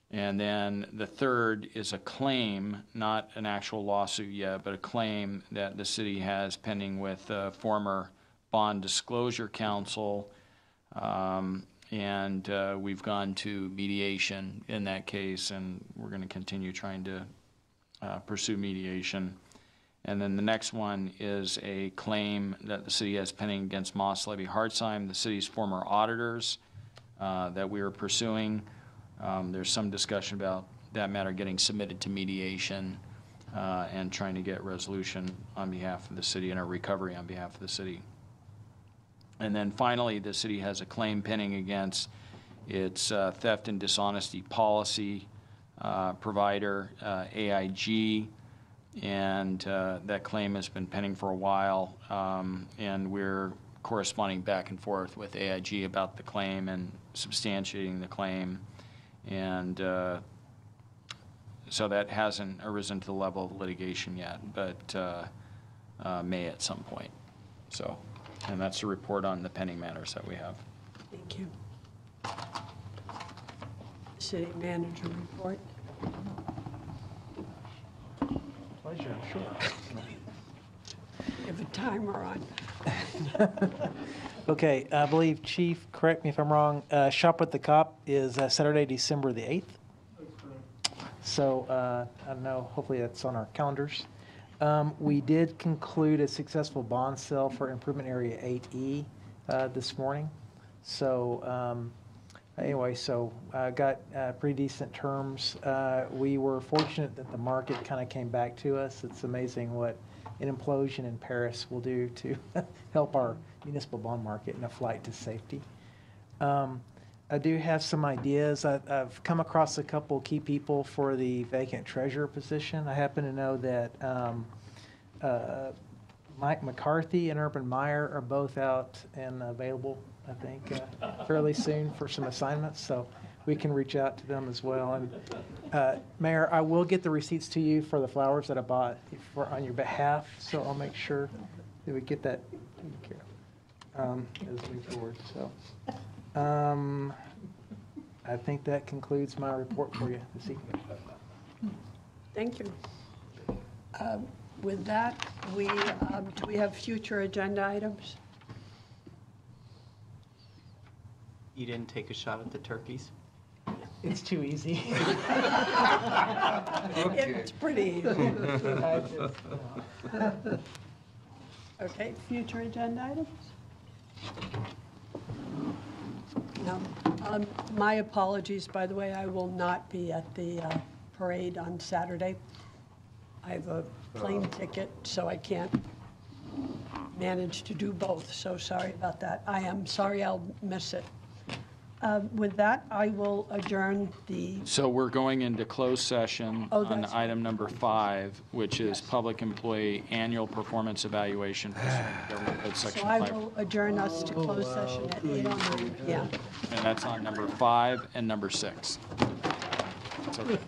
And then the third is a claim, not an actual lawsuit yet, but a claim that the city has pending with former bond disclosure counsel. And we've gone to mediation in that case, and we're going to continue trying to pursue mediation. And then the next one is a claim that the city has pending against Moss Levy Hartzheim, the city's former auditors, that we are pursuing. There's some discussion about that matter getting submitted to mediation and trying to get resolution on behalf of the city and a recovery on behalf of the city. And then finally, the city has a claim pending against its theft and dishonesty policy provider, AIG, and that claim has been pending for a while, and we're corresponding back and forth with AIG about the claim and substantiating the claim. And so that hasn't arisen to the level of litigation yet, but may at some point. So, and that's a report on the pending matters that we have. Thank you. City manager report. Pleasure, sure. You have a timer on. Okay, I believe, Chief, correct me if I'm wrong, Shop with the Cop is Saturday, December the 8th. So, I don't know, hopefully that's on our calendars. We did conclude a successful bond sale for Improvement Area 8E this morning. So, anyway, so got pretty decent terms. We were fortunate that the market kind of came back to us. It's amazing what an implosion in Paris will do to help our municipal bond market in a flight to safety. I do have some ideas. I've come across a couple key people for the vacant treasurer position. I happen to know that Mike McCarthy and Urban Meyer are both out and available, I think, fairly soon for some assignments. So we can reach out to them as well. And Mayor, I will get the receipts to you for the flowers that I bought on your behalf. So I'll make sure that we get that taken care of as we move forward. So. I think that concludes my report for you this evening. Thank you. With that, do we have future agenda items? You didn't take a shot at the turkeys? It's too easy. It's pretty easy. Okay, future agenda items? No. My apologies, by the way, I will not be at the parade on Saturday. I have a plane ticket, so I can't manage to do both, so sorry about that. I am sorry I'll miss it. With that, I will adjourn the, So we're going into closed session Oh, on that's item number 5, which is public employee annual performance evaluation. Government Code so Section I 5. will adjourn us to closed session at 8:09 p.m. And that's on number 5 and number 6. That's okay.